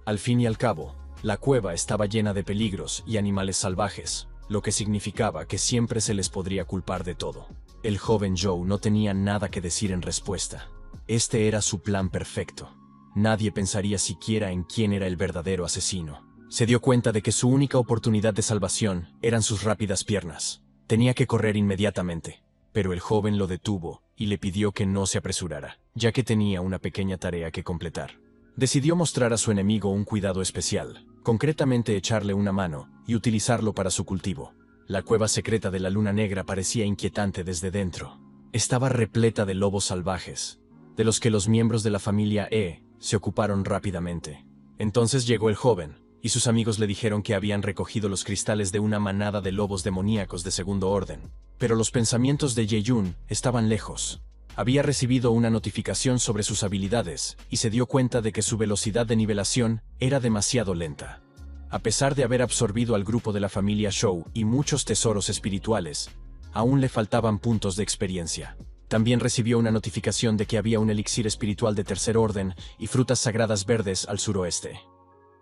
Al fin y al cabo, la cueva estaba llena de peligros y animales salvajes, lo que significaba que siempre se les podría culpar de todo. El joven Zhou no tenía nada que decir en respuesta. Este era su plan perfecto. Nadie pensaría siquiera en quién era el verdadero asesino. Se dio cuenta de que su única oportunidad de salvación eran sus rápidas piernas. Tenía que correr inmediatamente, pero el joven lo detuvo y le pidió que no se apresurara, ya que tenía una pequeña tarea que completar. Decidió mostrar a su enemigo un cuidado especial, concretamente echarle una mano y utilizarlo para su cultivo. La cueva secreta de la Luna Negra parecía inquietante desde dentro. Estaba repleta de lobos salvajes, de los que los miembros de la familia se ocuparon rápidamente. Entonces llegó el joven, y sus amigos le dijeron que habían recogido los cristales de una manada de lobos demoníacos de segundo orden. Pero los pensamientos de Ye Yun estaban lejos. Había recibido una notificación sobre sus habilidades y se dio cuenta de que su velocidad de nivelación era demasiado lenta. A pesar de haber absorbido al grupo de la familia Zhou y muchos tesoros espirituales, aún le faltaban puntos de experiencia. También recibió una notificación de que había un elixir espiritual de tercer orden y frutas sagradas verdes al suroeste.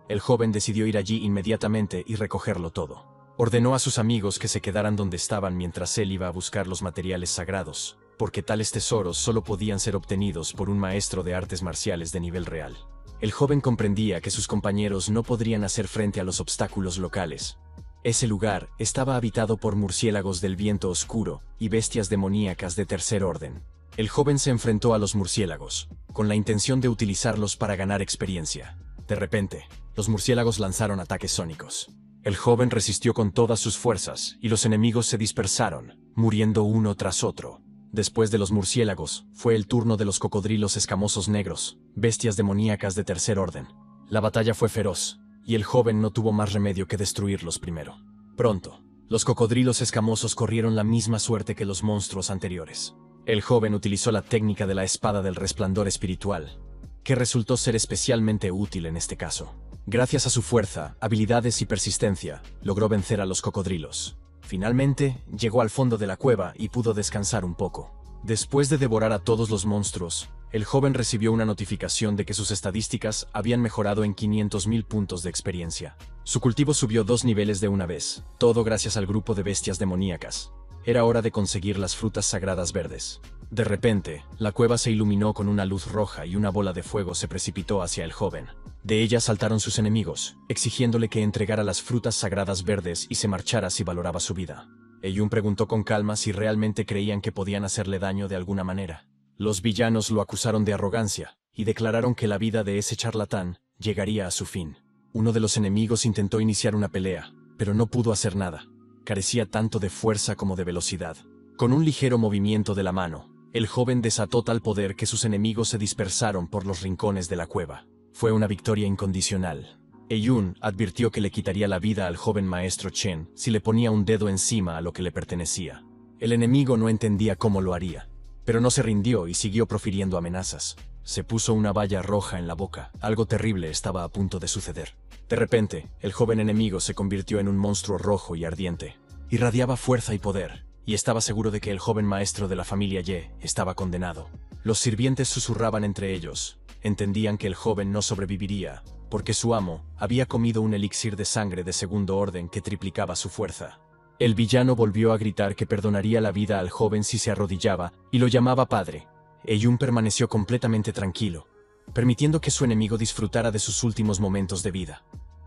El joven decidió ir allí inmediatamente y recogerlo todo. Ordenó a sus amigos que se quedaran donde estaban mientras él iba a buscar los materiales sagrados, porque tales tesoros solo podían ser obtenidos por un maestro de artes marciales de nivel real. El joven comprendía que sus compañeros no podrían hacer frente a los obstáculos locales. Ese lugar estaba habitado por murciélagos del viento oscuro y bestias demoníacas de tercer orden. El joven se enfrentó a los murciélagos, con la intención de utilizarlos para ganar experiencia. De repente, los murciélagos lanzaron ataques sónicos. El joven resistió con todas sus fuerzas y los enemigos se dispersaron, muriendo uno tras otro. Después de los murciélagos, fue el turno de los cocodrilos escamosos negros, bestias demoníacas de tercer orden. La batalla fue feroz, y el joven no tuvo más remedio que destruirlos primero. Pronto, los cocodrilos escamosos corrieron la misma suerte que los monstruos anteriores. El joven utilizó la técnica de la espada del resplandor espiritual, que resultó ser especialmente útil en este caso. Gracias a su fuerza, habilidades y persistencia, logró vencer a los cocodrilos. Finalmente, llegó al fondo de la cueva y pudo descansar un poco. Después de devorar a todos los monstruos, el joven recibió una notificación de que sus estadísticas habían mejorado en 500.000 puntos de experiencia. Su cultivo subió 2 niveles de una vez, todo gracias al grupo de bestias demoníacas. Era hora de conseguir las frutas sagradas verdes. De repente, la cueva se iluminó con una luz roja y una bola de fuego se precipitó hacia el joven. De ella saltaron sus enemigos, exigiéndole que entregara las frutas sagradas verdes y se marchara si valoraba su vida. Eyun preguntó con calma si realmente creían que podían hacerle daño de alguna manera. Los villanos lo acusaron de arrogancia y declararon que la vida de ese charlatán llegaría a su fin. Uno de los enemigos intentó iniciar una pelea, pero no pudo hacer nada. Carecía tanto de fuerza como de velocidad. Con un ligero movimiento de la mano, el joven desató tal poder que sus enemigos se dispersaron por los rincones de la cueva. Fue una victoria incondicional. Eyun advirtió que le quitaría la vida al joven maestro Chen si le ponía un dedo encima a lo que le pertenecía. El enemigo no entendía cómo lo haría, pero no se rindió y siguió profiriendo amenazas. Se puso una valla roja en la boca. Algo terrible estaba a punto de suceder. De repente, el joven enemigo se convirtió en un monstruo rojo y ardiente. Irradiaba fuerza y poder, y estaba seguro de que el joven maestro de la familia Ye estaba condenado. Los sirvientes susurraban entre ellos. Entendían que el joven no sobreviviría, porque su amo había comido un elixir de sangre de segundo orden que triplicaba su fuerza. El villano volvió a gritar que perdonaría la vida al joven si se arrodillaba y lo llamaba padre. Eyun permaneció completamente tranquilo, permitiendo que su enemigo disfrutara de sus últimos momentos de vida.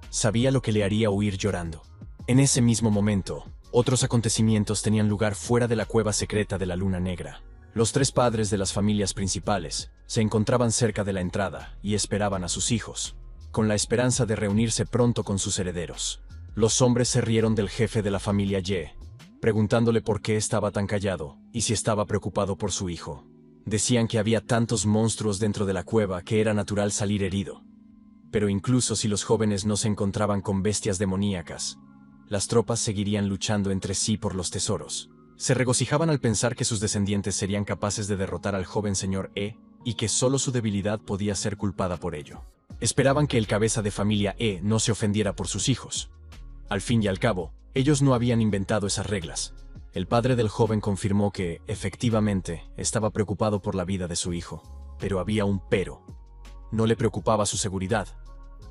Sabía lo que le haría huir llorando. En ese mismo momento, otros acontecimientos tenían lugar fuera de la cueva secreta de la Luna Negra. Los 3 padres de las familias principales se encontraban cerca de la entrada y esperaban a sus hijos, con la esperanza de reunirse pronto con sus herederos. Los hombres se rieron del jefe de la familia Ye, preguntándole por qué estaba tan callado y si estaba preocupado por su hijo. Decían que había tantos monstruos dentro de la cueva que era natural salir herido. Pero incluso si los jóvenes no se encontraban con bestias demoníacas, las tropas seguirían luchando entre sí por los tesoros. Se regocijaban al pensar que sus descendientes serían capaces de derrotar al joven señor E, y que solo su debilidad podía ser culpada por ello. Esperaban que el cabeza de familia E no se ofendiera por sus hijos. Al fin y al cabo, ellos no habían inventado esas reglas. El padre del joven confirmó que, efectivamente, estaba preocupado por la vida de su hijo. Pero había un pero. No le preocupaba su seguridad,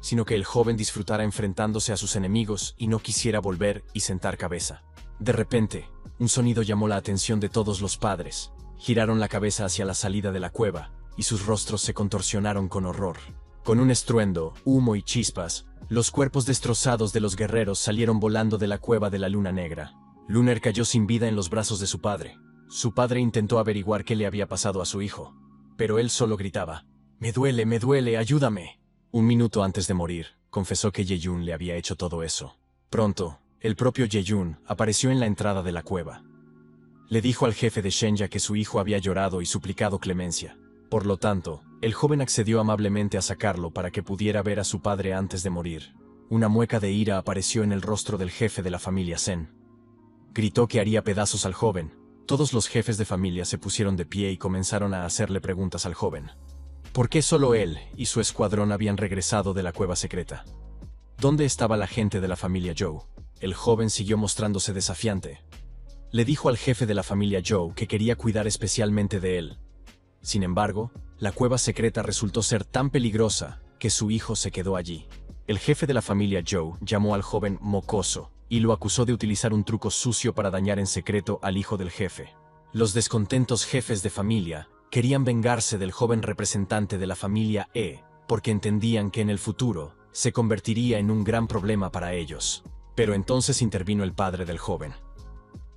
sino que el joven disfrutara enfrentándose a sus enemigos y no quisiera volver y sentar cabeza. De repente, un sonido llamó la atención de todos los padres. Giraron la cabeza hacia la salida de la cueva, y sus rostros se contorsionaron con horror. Con un estruendo, humo y chispas, los cuerpos destrozados de los guerreros salieron volando de la cueva de la Luna Negra. Lunar cayó sin vida en los brazos de su padre. Su padre intentó averiguar qué le había pasado a su hijo, pero él solo gritaba: me duele, ayúdame. Un minuto antes de morir, confesó que Yeyun le había hecho todo eso. Pronto, el propio Yeyun apareció en la entrada de la cueva. Le dijo al jefe de Shenya que su hijo había llorado y suplicado clemencia. Por lo tanto, el joven accedió amablemente a sacarlo para que pudiera ver a su padre antes de morir. Una mueca de ira apareció en el rostro del jefe de la familia Zen. Gritó que haría pedazos al joven. Todos los jefes de familia se pusieron de pie y comenzaron a hacerle preguntas al joven. ¿Por qué solo él y su escuadrón habían regresado de la cueva secreta? ¿Dónde estaba la gente de la familia Zhou? El joven siguió mostrándose desafiante. Le dijo al jefe de la familia Zhou que quería cuidar especialmente de él. Sin embargo, la cueva secreta resultó ser tan peligrosa que su hijo se quedó allí. El jefe de la familia Zhou llamó al joven mocoso y lo acusó de utilizar un truco sucio para dañar en secreto al hijo del jefe. Los descontentos jefes de familia querían vengarse del joven representante de la familia E, porque entendían que en el futuro se convertiría en un gran problema para ellos. Pero entonces intervino el padre del joven.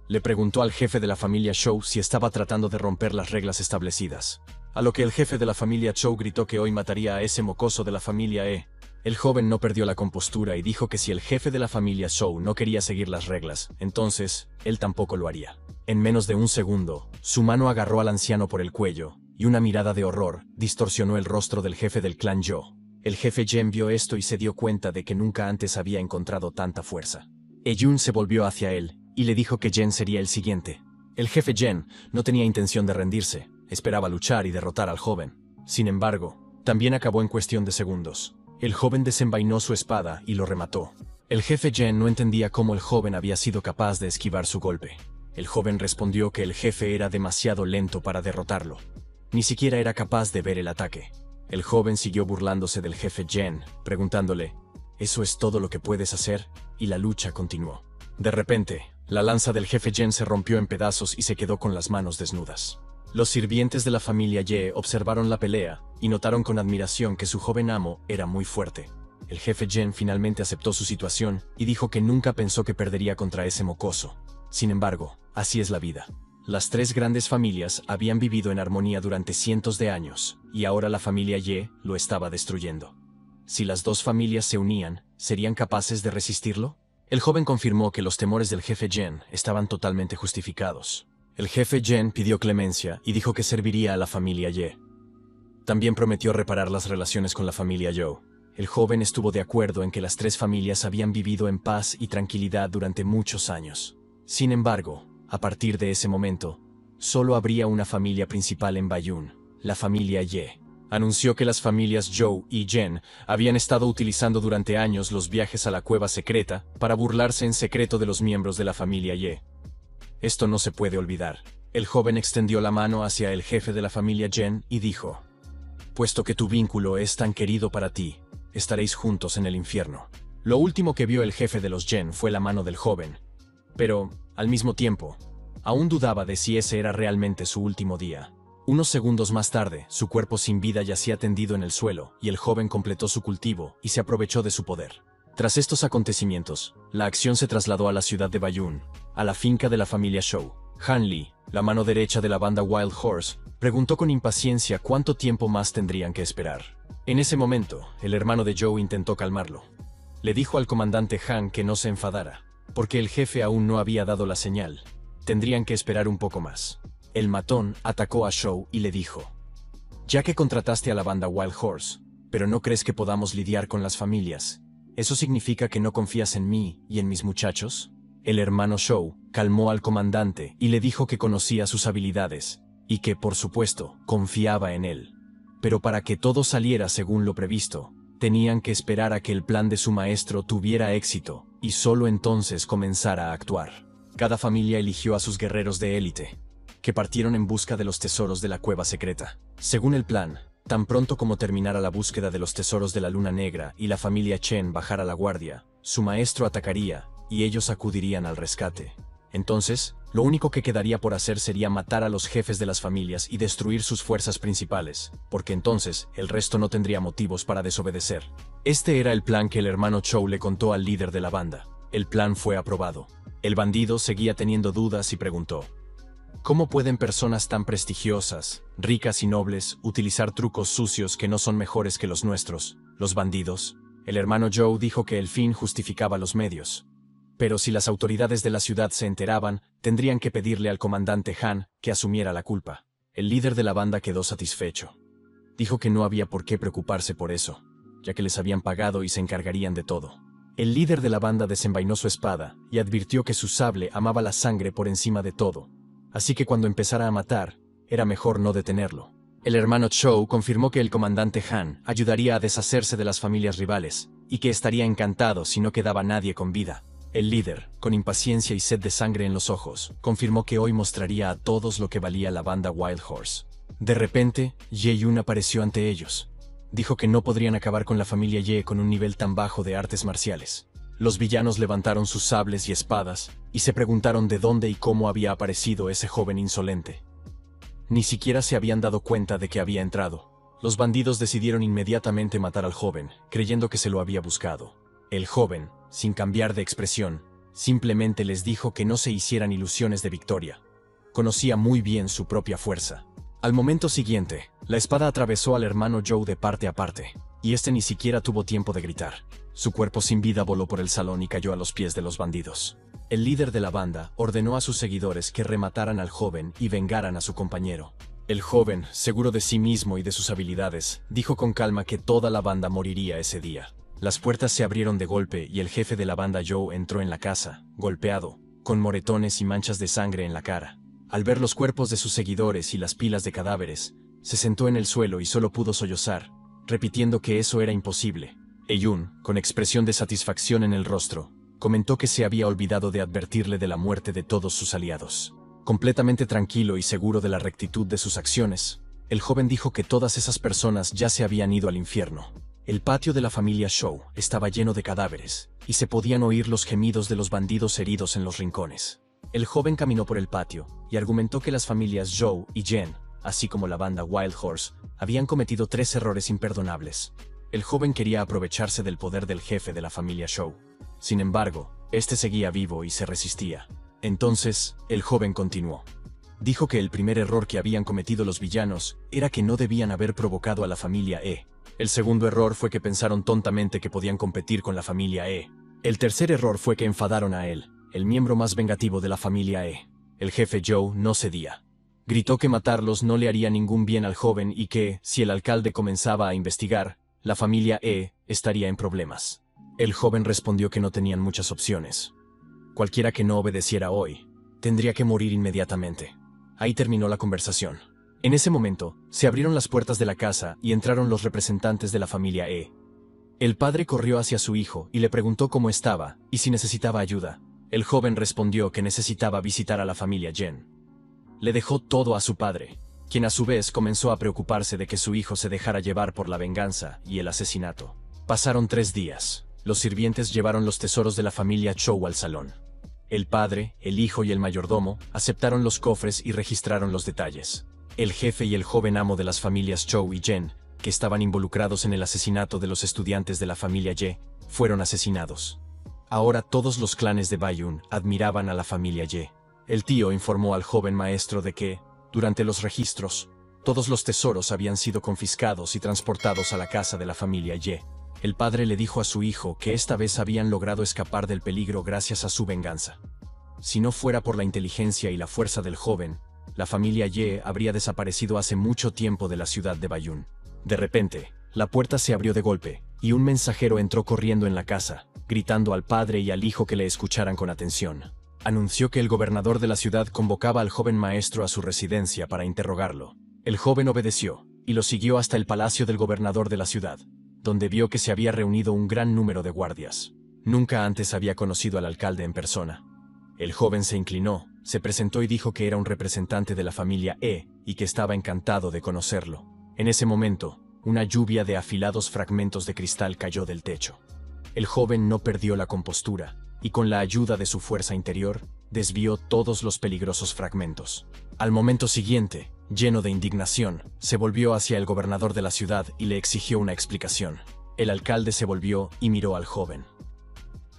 Le preguntó al jefe de la familia Zhou si estaba tratando de romper las reglas establecidas, a lo que el jefe de la familia Zhou gritó que hoy mataría a ese mocoso de la familia E. El joven no perdió la compostura y dijo que si el jefe de la familia Zhou no quería seguir las reglas, entonces, él tampoco lo haría. En menos de un segundo, su mano agarró al anciano por el cuello, y una mirada de horror distorsionó el rostro del jefe del clan Zhou. El jefe Jen vio esto y se dio cuenta de que nunca antes había encontrado tanta fuerza. Yun se volvió hacia él, y le dijo que Jen sería el siguiente. El jefe Jen no tenía intención de rendirse, esperaba luchar y derrotar al joven. Sin embargo, también acabó en cuestión de segundos. El joven desenvainó su espada y lo remató. El jefe Jen no entendía cómo el joven había sido capaz de esquivar su golpe. El joven respondió que el jefe era demasiado lento para derrotarlo. Ni siquiera era capaz de ver el ataque. El joven siguió burlándose del jefe Jen, preguntándole, ¿eso es todo lo que puedes hacer? Y la lucha continuó. De repente, la lanza del jefe Jen se rompió en pedazos y se quedó con las manos desnudas. Los sirvientes de la familia Ye observaron la pelea y notaron con admiración que su joven amo era muy fuerte. El jefe Jen finalmente aceptó su situación y dijo que nunca pensó que perdería contra ese mocoso. Sin embargo, así es la vida. Las tres grandes familias habían vivido en armonía durante cientos de años, y ahora la familia Ye lo estaba destruyendo. Si las dos familias se unían, ¿serían capaces de resistirlo? El joven confirmó que los temores del jefe Jen estaban totalmente justificados. El jefe Jen pidió clemencia y dijo que serviría a la familia Ye. También prometió reparar las relaciones con la familia Zhou. El joven estuvo de acuerdo en que las tres familias habían vivido en paz y tranquilidad durante muchos años. Sin embargo, a partir de ese momento, solo habría una familia principal en Baiyun, la familia Ye. Anunció que las familias Zhou y Jen habían estado utilizando durante años los viajes a la cueva secreta para burlarse en secreto de los miembros de la familia Ye. Esto no se puede olvidar. El joven extendió la mano hacia el jefe de la familia Jen y dijo, «Puesto que tu vínculo es tan querido para ti, estaréis juntos en el infierno». Lo último que vio el jefe de los Jen fue la mano del joven. Pero, al mismo tiempo, aún dudaba de si ese era realmente su último día. Unos segundos más tarde, su cuerpo sin vida yacía tendido en el suelo, y el joven completó su cultivo y se aprovechó de su poder. Tras estos acontecimientos, la acción se trasladó a la ciudad de Baiyun, a la finca de la familia Zhou. Han Li, la mano derecha de la banda Wild Horse, preguntó con impaciencia cuánto tiempo más tendrían que esperar. En ese momento, el hermano de Zhou intentó calmarlo. Le dijo al comandante Han que no se enfadara, porque el jefe aún no había dado la señal. Tendrían que esperar un poco más. El matón atacó a Zhou y le dijo, «Ya que contrataste a la banda Wild Horse, pero no crees que podamos lidiar con las familias, ¿eso significa que no confías en mí y en mis muchachos?» El hermano Zhou calmó al comandante y le dijo que conocía sus habilidades, y que, por supuesto, confiaba en él. Pero para que todo saliera según lo previsto, tenían que esperar a que el plan de su maestro tuviera éxito, y solo entonces comenzara a actuar. Cada familia eligió a sus guerreros de élite, que partieron en busca de los tesoros de la cueva secreta. Según el plan, tan pronto como terminara la búsqueda de los tesoros de la Luna Negra y la familia Chen bajara la guardia, su maestro atacaría, y ellos acudirían al rescate. Entonces, lo único que quedaría por hacer sería matar a los jefes de las familias y destruir sus fuerzas principales, porque entonces el resto no tendría motivos para desobedecer. Este era el plan que el hermano Zhou le contó al líder de la banda. El plan fue aprobado. El bandido seguía teniendo dudas y preguntó, ¿cómo pueden personas tan prestigiosas, ricas y nobles, utilizar trucos sucios que no son mejores que los nuestros, los bandidos? El hermano Zhou dijo que el fin justificaba los medios. Pero si las autoridades de la ciudad se enteraban, tendrían que pedirle al comandante Han que asumiera la culpa. El líder de la banda quedó satisfecho. Dijo que no había por qué preocuparse por eso, ya que les habían pagado y se encargarían de todo. El líder de la banda desenvainó su espada y advirtió que su sable amaba la sangre por encima de todo. Así que cuando empezara a matar, era mejor no detenerlo. El hermano Zhou confirmó que el comandante Han ayudaría a deshacerse de las familias rivales, y que estaría encantado si no quedaba nadie con vida. El líder, con impaciencia y sed de sangre en los ojos, confirmó que hoy mostraría a todos lo que valía la banda Wild Horse. De repente, Ye Yun apareció ante ellos. Dijo que no podrían acabar con la familia Ye con un nivel tan bajo de artes marciales. Los villanos levantaron sus sables y espadas, y se preguntaron de dónde y cómo había aparecido ese joven insolente. Ni siquiera se habían dado cuenta de que había entrado. Los bandidos decidieron inmediatamente matar al joven, creyendo que se lo había buscado. El joven, sin cambiar de expresión, simplemente les dijo que no se hicieran ilusiones de victoria. Conocía muy bien su propia fuerza. Al momento siguiente, la espada atravesó al hermano Zhou de parte a parte, y este ni siquiera tuvo tiempo de gritar. Su cuerpo sin vida voló por el salón y cayó a los pies de los bandidos. El líder de la banda ordenó a sus seguidores que remataran al joven y vengaran a su compañero. El joven, seguro de sí mismo y de sus habilidades, dijo con calma que toda la banda moriría ese día. Las puertas se abrieron de golpe y el jefe de la banda Joe entró en la casa, golpeado, con moretones y manchas de sangre en la cara. Al ver los cuerpos de sus seguidores y las pilas de cadáveres, se sentó en el suelo y solo pudo sollozar, repitiendo que eso era imposible. Heyun, con expresión de satisfacción en el rostro, comentó que se había olvidado de advertirle de la muerte de todos sus aliados. Completamente tranquilo y seguro de la rectitud de sus acciones, el joven dijo que todas esas personas ya se habían ido al infierno. El patio de la familia Zhou estaba lleno de cadáveres, y se podían oír los gemidos de los bandidos heridos en los rincones. El joven caminó por el patio y argumentó que las familias Zhou y Jen, así como la banda Wild Horse, habían cometido 3 errores imperdonables. El joven quería aprovecharse del poder del jefe de la familia Zhou. Sin embargo, este seguía vivo y se resistía. Entonces, el joven continuó. Dijo que el primer error que habían cometido los villanos era que no debían haber provocado a la familia E. El segundo error fue que pensaron tontamente que podían competir con la familia E. El tercer error fue que enfadaron a él, el miembro más vengativo de la familia E. El jefe Joe no cedía. Gritó que matarlos no le haría ningún bien al joven y que, si el alcalde comenzaba a investigar, la familia E estaría en problemas. El joven respondió que no tenían muchas opciones. Cualquiera que no obedeciera hoy, tendría que morir inmediatamente. Ahí terminó la conversación. En ese momento, se abrieron las puertas de la casa y entraron los representantes de la familia E. El padre corrió hacia su hijo y le preguntó cómo estaba y si necesitaba ayuda. El joven respondió que necesitaba visitar a la familia Jen. Le dejó todo a su padre, quien a su vez comenzó a preocuparse de que su hijo se dejara llevar por la venganza y el asesinato. Pasaron 3 días. Los sirvientes llevaron los tesoros de la familia Zhou al salón. El padre, el hijo y el mayordomo aceptaron los cofres y registraron los detalles. El jefe y el joven amo de las familias Zhou y Jen, que estaban involucrados en el asesinato de los estudiantes de la familia Ye, fueron asesinados. Ahora todos los clanes de Baiyun admiraban a la familia Ye. El tío informó al joven maestro de que, durante los registros, todos los tesoros habían sido confiscados y transportados a la casa de la familia Ye. El padre le dijo a su hijo que esta vez habían logrado escapar del peligro gracias a su venganza. Si no fuera por la inteligencia y la fuerza del joven, la familia Ye habría desaparecido hace mucho tiempo de la ciudad de Baiyun. De repente, la puerta se abrió de golpe, y un mensajero entró corriendo en la casa, gritando al padre y al hijo que le escucharan con atención. Anunció que el gobernador de la ciudad convocaba al joven maestro a su residencia para interrogarlo. El joven obedeció, y lo siguió hasta el palacio del gobernador de la ciudad, donde vio que se había reunido un gran número de guardias. Nunca antes había conocido al alcalde en persona. El joven se inclinó, se presentó y dijo que era un representante de la familia E y que estaba encantado de conocerlo. En ese momento, una lluvia de afilados fragmentos de cristal cayó del techo. El joven no perdió la compostura y con la ayuda de su fuerza interior, desvió todos los peligrosos fragmentos. Al momento siguiente, lleno de indignación, se volvió hacia el gobernador de la ciudad y le exigió una explicación. El alcalde se volvió y miró al joven.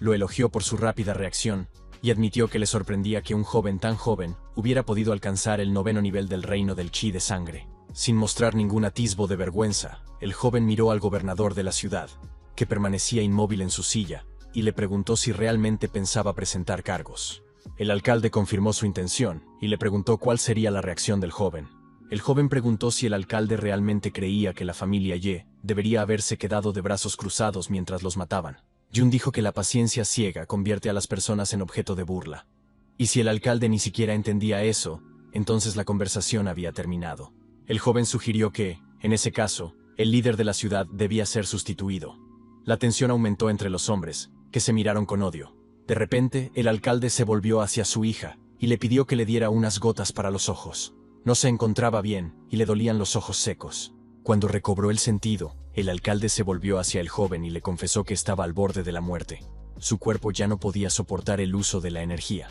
Lo elogió por su rápida reacción y admitió que le sorprendía que un joven tan joven hubiera podido alcanzar el 9º nivel del reino del chi de sangre. Sin mostrar ningún atisbo de vergüenza, el joven miró al gobernador de la ciudad, que permanecía inmóvil en su silla, y le preguntó si realmente pensaba presentar cargos. El alcalde confirmó su intención y le preguntó cuál sería la reacción del joven. El joven preguntó si el alcalde realmente creía que la familia Ye debería haberse quedado de brazos cruzados mientras los mataban. Jun dijo que la paciencia ciega convierte a las personas en objeto de burla. Y si el alcalde ni siquiera entendía eso, entonces la conversación había terminado. El joven sugirió que, en ese caso, el líder de la ciudad debía ser sustituido. La tensión aumentó entre los hombres, que se miraron con odio. De repente, el alcalde se volvió hacia su hija y le pidió que le diera unas gotas para los ojos. No se encontraba bien y le dolían los ojos secos. Cuando recobró el sentido, el alcalde se volvió hacia el joven y le confesó que estaba al borde de la muerte. Su cuerpo ya no podía soportar el uso de la energía.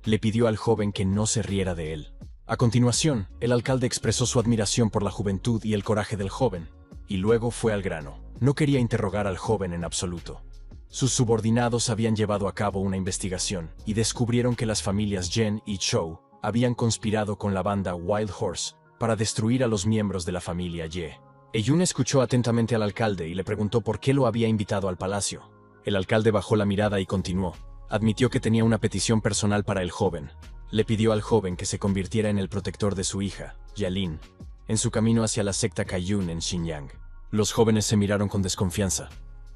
Le pidió al joven que no se riera de él. A continuación, el alcalde expresó su admiración por la juventud y el coraje del joven, y luego fue al grano. No quería interrogar al joven en absoluto. Sus subordinados habían llevado a cabo una investigación y descubrieron que las familias Jen y Zhou habían conspirado con la banda Wild Horse para destruir a los miembros de la familia Ye. Eyun escuchó atentamente al alcalde y le preguntó por qué lo había invitado al palacio. El alcalde bajó la mirada y continuó. Admitió que tenía una petición personal para el joven. Le pidió al joven que se convirtiera en el protector de su hija, Yalin, en su camino hacia la secta Kaiyun en Xinjiang. Los jóvenes se miraron con desconfianza.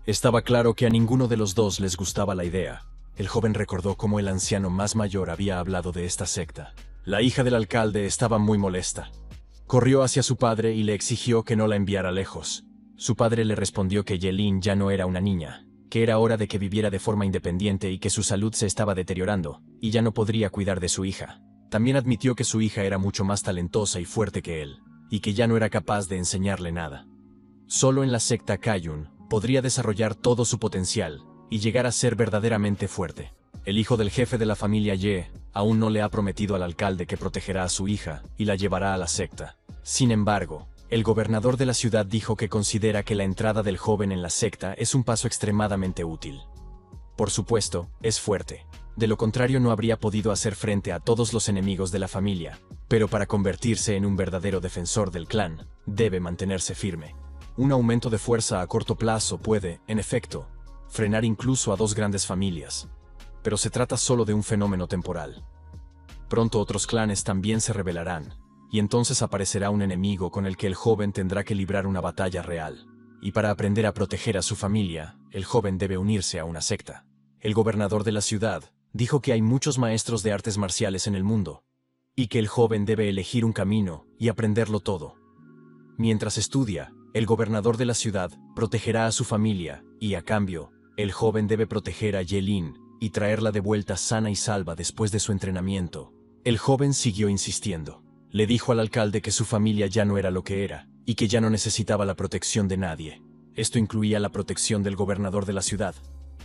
Estaba claro que a ninguno de los dos les gustaba la idea. El joven recordó cómo el anciano más mayor había hablado de esta secta. La hija del alcalde estaba muy molesta. Corrió hacia su padre y le exigió que no la enviara lejos. Su padre le respondió que Yelin ya no era una niña, que era hora de que viviera de forma independiente y que su salud se estaba deteriorando, y ya no podría cuidar de su hija. También admitió que su hija era mucho más talentosa y fuerte que él, y que ya no era capaz de enseñarle nada. Solo en la secta Kaiyun podría desarrollar todo su potencial y llegar a ser verdaderamente fuerte. El hijo del jefe de la familia Ye aún no le ha prometido al alcalde que protegerá a su hija y la llevará a la secta. Sin embargo, el gobernador de la ciudad dijo que considera que la entrada del joven en la secta es un paso extremadamente útil. Por supuesto, es fuerte. De lo contrario no habría podido hacer frente a todos los enemigos de la familia, pero para convertirse en un verdadero defensor del clan, debe mantenerse firme. Un aumento de fuerza a corto plazo puede, en efecto, frenar incluso a dos grandes familias. Pero se trata solo de un fenómeno temporal. Pronto otros clanes también se rebelarán, y entonces aparecerá un enemigo con el que el joven tendrá que librar una batalla real. Y para aprender a proteger a su familia, el joven debe unirse a una secta. El gobernador de la ciudad dijo que hay muchos maestros de artes marciales en el mundo, y que el joven debe elegir un camino y aprenderlo todo. Mientras estudia, el gobernador de la ciudad protegerá a su familia, y a cambio, el joven debe proteger a Yelin y traerla de vuelta sana y salva después de su entrenamiento. El joven siguió insistiendo. Le dijo al alcalde que su familia ya no era lo que era, y que ya no necesitaba la protección de nadie. Esto incluía la protección del gobernador de la ciudad,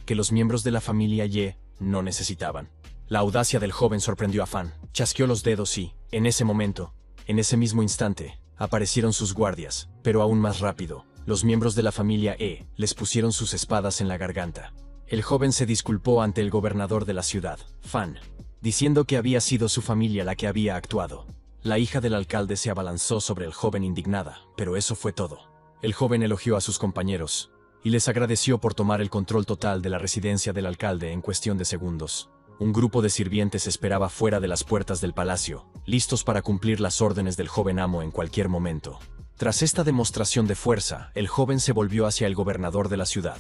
que los miembros de la familia Ye no necesitaban. La audacia del joven sorprendió a Fan. Chasqueó los dedos y, en ese momento, en ese mismo instante, aparecieron sus guardias, pero aún más rápido. Los miembros de la familia les pusieron sus espadas en la garganta. El joven se disculpó ante el gobernador de la ciudad, Fan, diciendo que había sido su familia la que había actuado. La hija del alcalde se abalanzó sobre el joven indignada, pero eso fue todo. El joven elogió a sus compañeros y les agradeció por tomar el control total de la residencia del alcalde en cuestión de segundos. Un grupo de sirvientes esperaba fuera de las puertas del palacio, listos para cumplir las órdenes del joven amo en cualquier momento. Tras esta demostración de fuerza, el joven se volvió hacia el gobernador de la ciudad,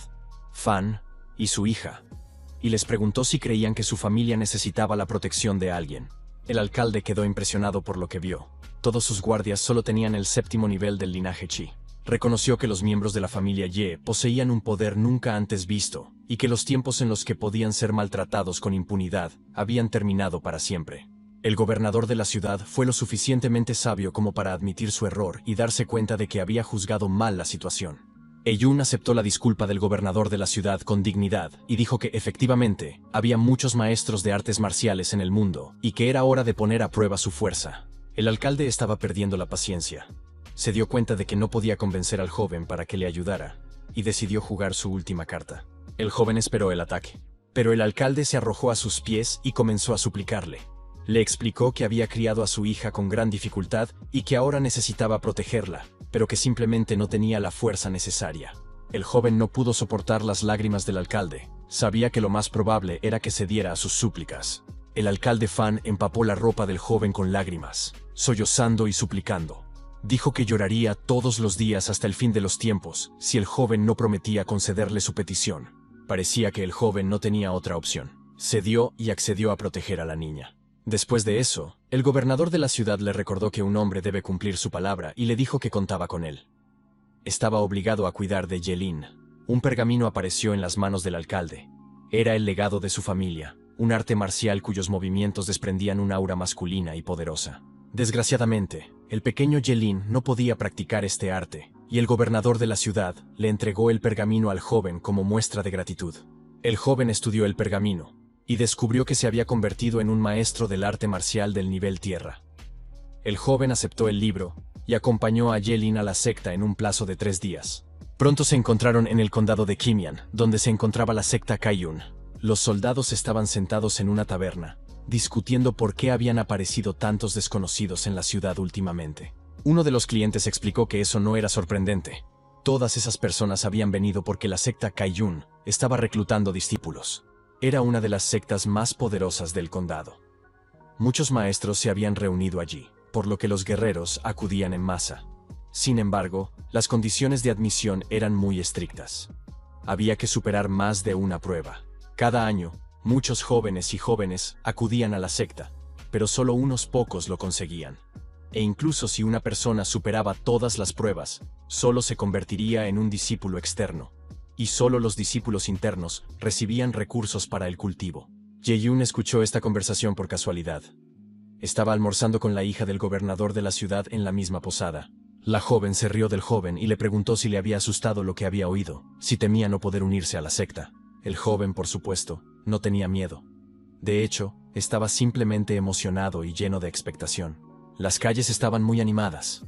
Fan, y su hija, y les preguntó si creían que su familia necesitaba la protección de alguien. El alcalde quedó impresionado por lo que vio. Todos sus guardias solo tenían el 7º nivel del linaje Chi. Reconoció que los miembros de la familia Ye poseían un poder nunca antes visto, y que los tiempos en los que podían ser maltratados con impunidad habían terminado para siempre. El gobernador de la ciudad fue lo suficientemente sabio como para admitir su error y darse cuenta de que había juzgado mal la situación. Eyun aceptó la disculpa del gobernador de la ciudad con dignidad y dijo que efectivamente había muchos maestros de artes marciales en el mundo y que era hora de poner a prueba su fuerza. El alcalde estaba perdiendo la paciencia. Se dio cuenta de que no podía convencer al joven para que le ayudara y decidió jugar su última carta. El joven esperó el ataque, pero el alcalde se arrojó a sus pies y comenzó a suplicarle. Le explicó que había criado a su hija con gran dificultad y que ahora necesitaba protegerla, pero que simplemente no tenía la fuerza necesaria. El joven no pudo soportar las lágrimas del alcalde. Sabía que lo más probable era que cediera a sus súplicas. El alcalde Fan empapó la ropa del joven con lágrimas, sollozando y suplicando. Dijo que lloraría todos los días hasta el fin de los tiempos si el joven no prometía concederle su petición. Parecía que el joven no tenía otra opción. Cedió y accedió a proteger a la niña. Después de eso, el gobernador de la ciudad le recordó que un hombre debe cumplir su palabra y le dijo que contaba con él. Estaba obligado a cuidar de Yelin. Un pergamino apareció en las manos del alcalde. Era el legado de su familia, un arte marcial cuyos movimientos desprendían un aura masculina y poderosa. Desgraciadamente, el pequeño Yelin no podía practicar este arte, y el gobernador de la ciudad le entregó el pergamino al joven como muestra de gratitud. El joven estudió el pergamino y descubrió que se había convertido en un maestro del arte marcial del nivel tierra. El joven aceptó el libro y acompañó a Yelin a la secta en un plazo de 3 días. Pronto se encontraron en el condado de Qimian, donde se encontraba la secta Kaiyun. Los soldados estaban sentados en una taberna, discutiendo por qué habían aparecido tantos desconocidos en la ciudad últimamente. Uno de los clientes explicó que eso no era sorprendente. Todas esas personas habían venido porque la secta Kaiyun estaba reclutando discípulos. Era una de las sectas más poderosas del condado. Muchos maestros se habían reunido allí, por lo que los guerreros acudían en masa. Sin embargo, las condiciones de admisión eran muy estrictas. Había que superar más de una prueba. Cada año, muchos jóvenes y jóvenes acudían a la secta, pero solo unos pocos lo conseguían. E incluso si una persona superaba todas las pruebas, solo se convertiría en un discípulo externo. Y solo los discípulos internos recibían recursos para el cultivo. Jae-yoon escuchó esta conversación por casualidad. Estaba almorzando con la hija del gobernador de la ciudad en la misma posada. La joven se rió del joven y le preguntó si le había asustado lo que había oído, si temía no poder unirse a la secta. El joven, por supuesto, no tenía miedo. De hecho, estaba simplemente emocionado y lleno de expectación. Las calles estaban muy animadas.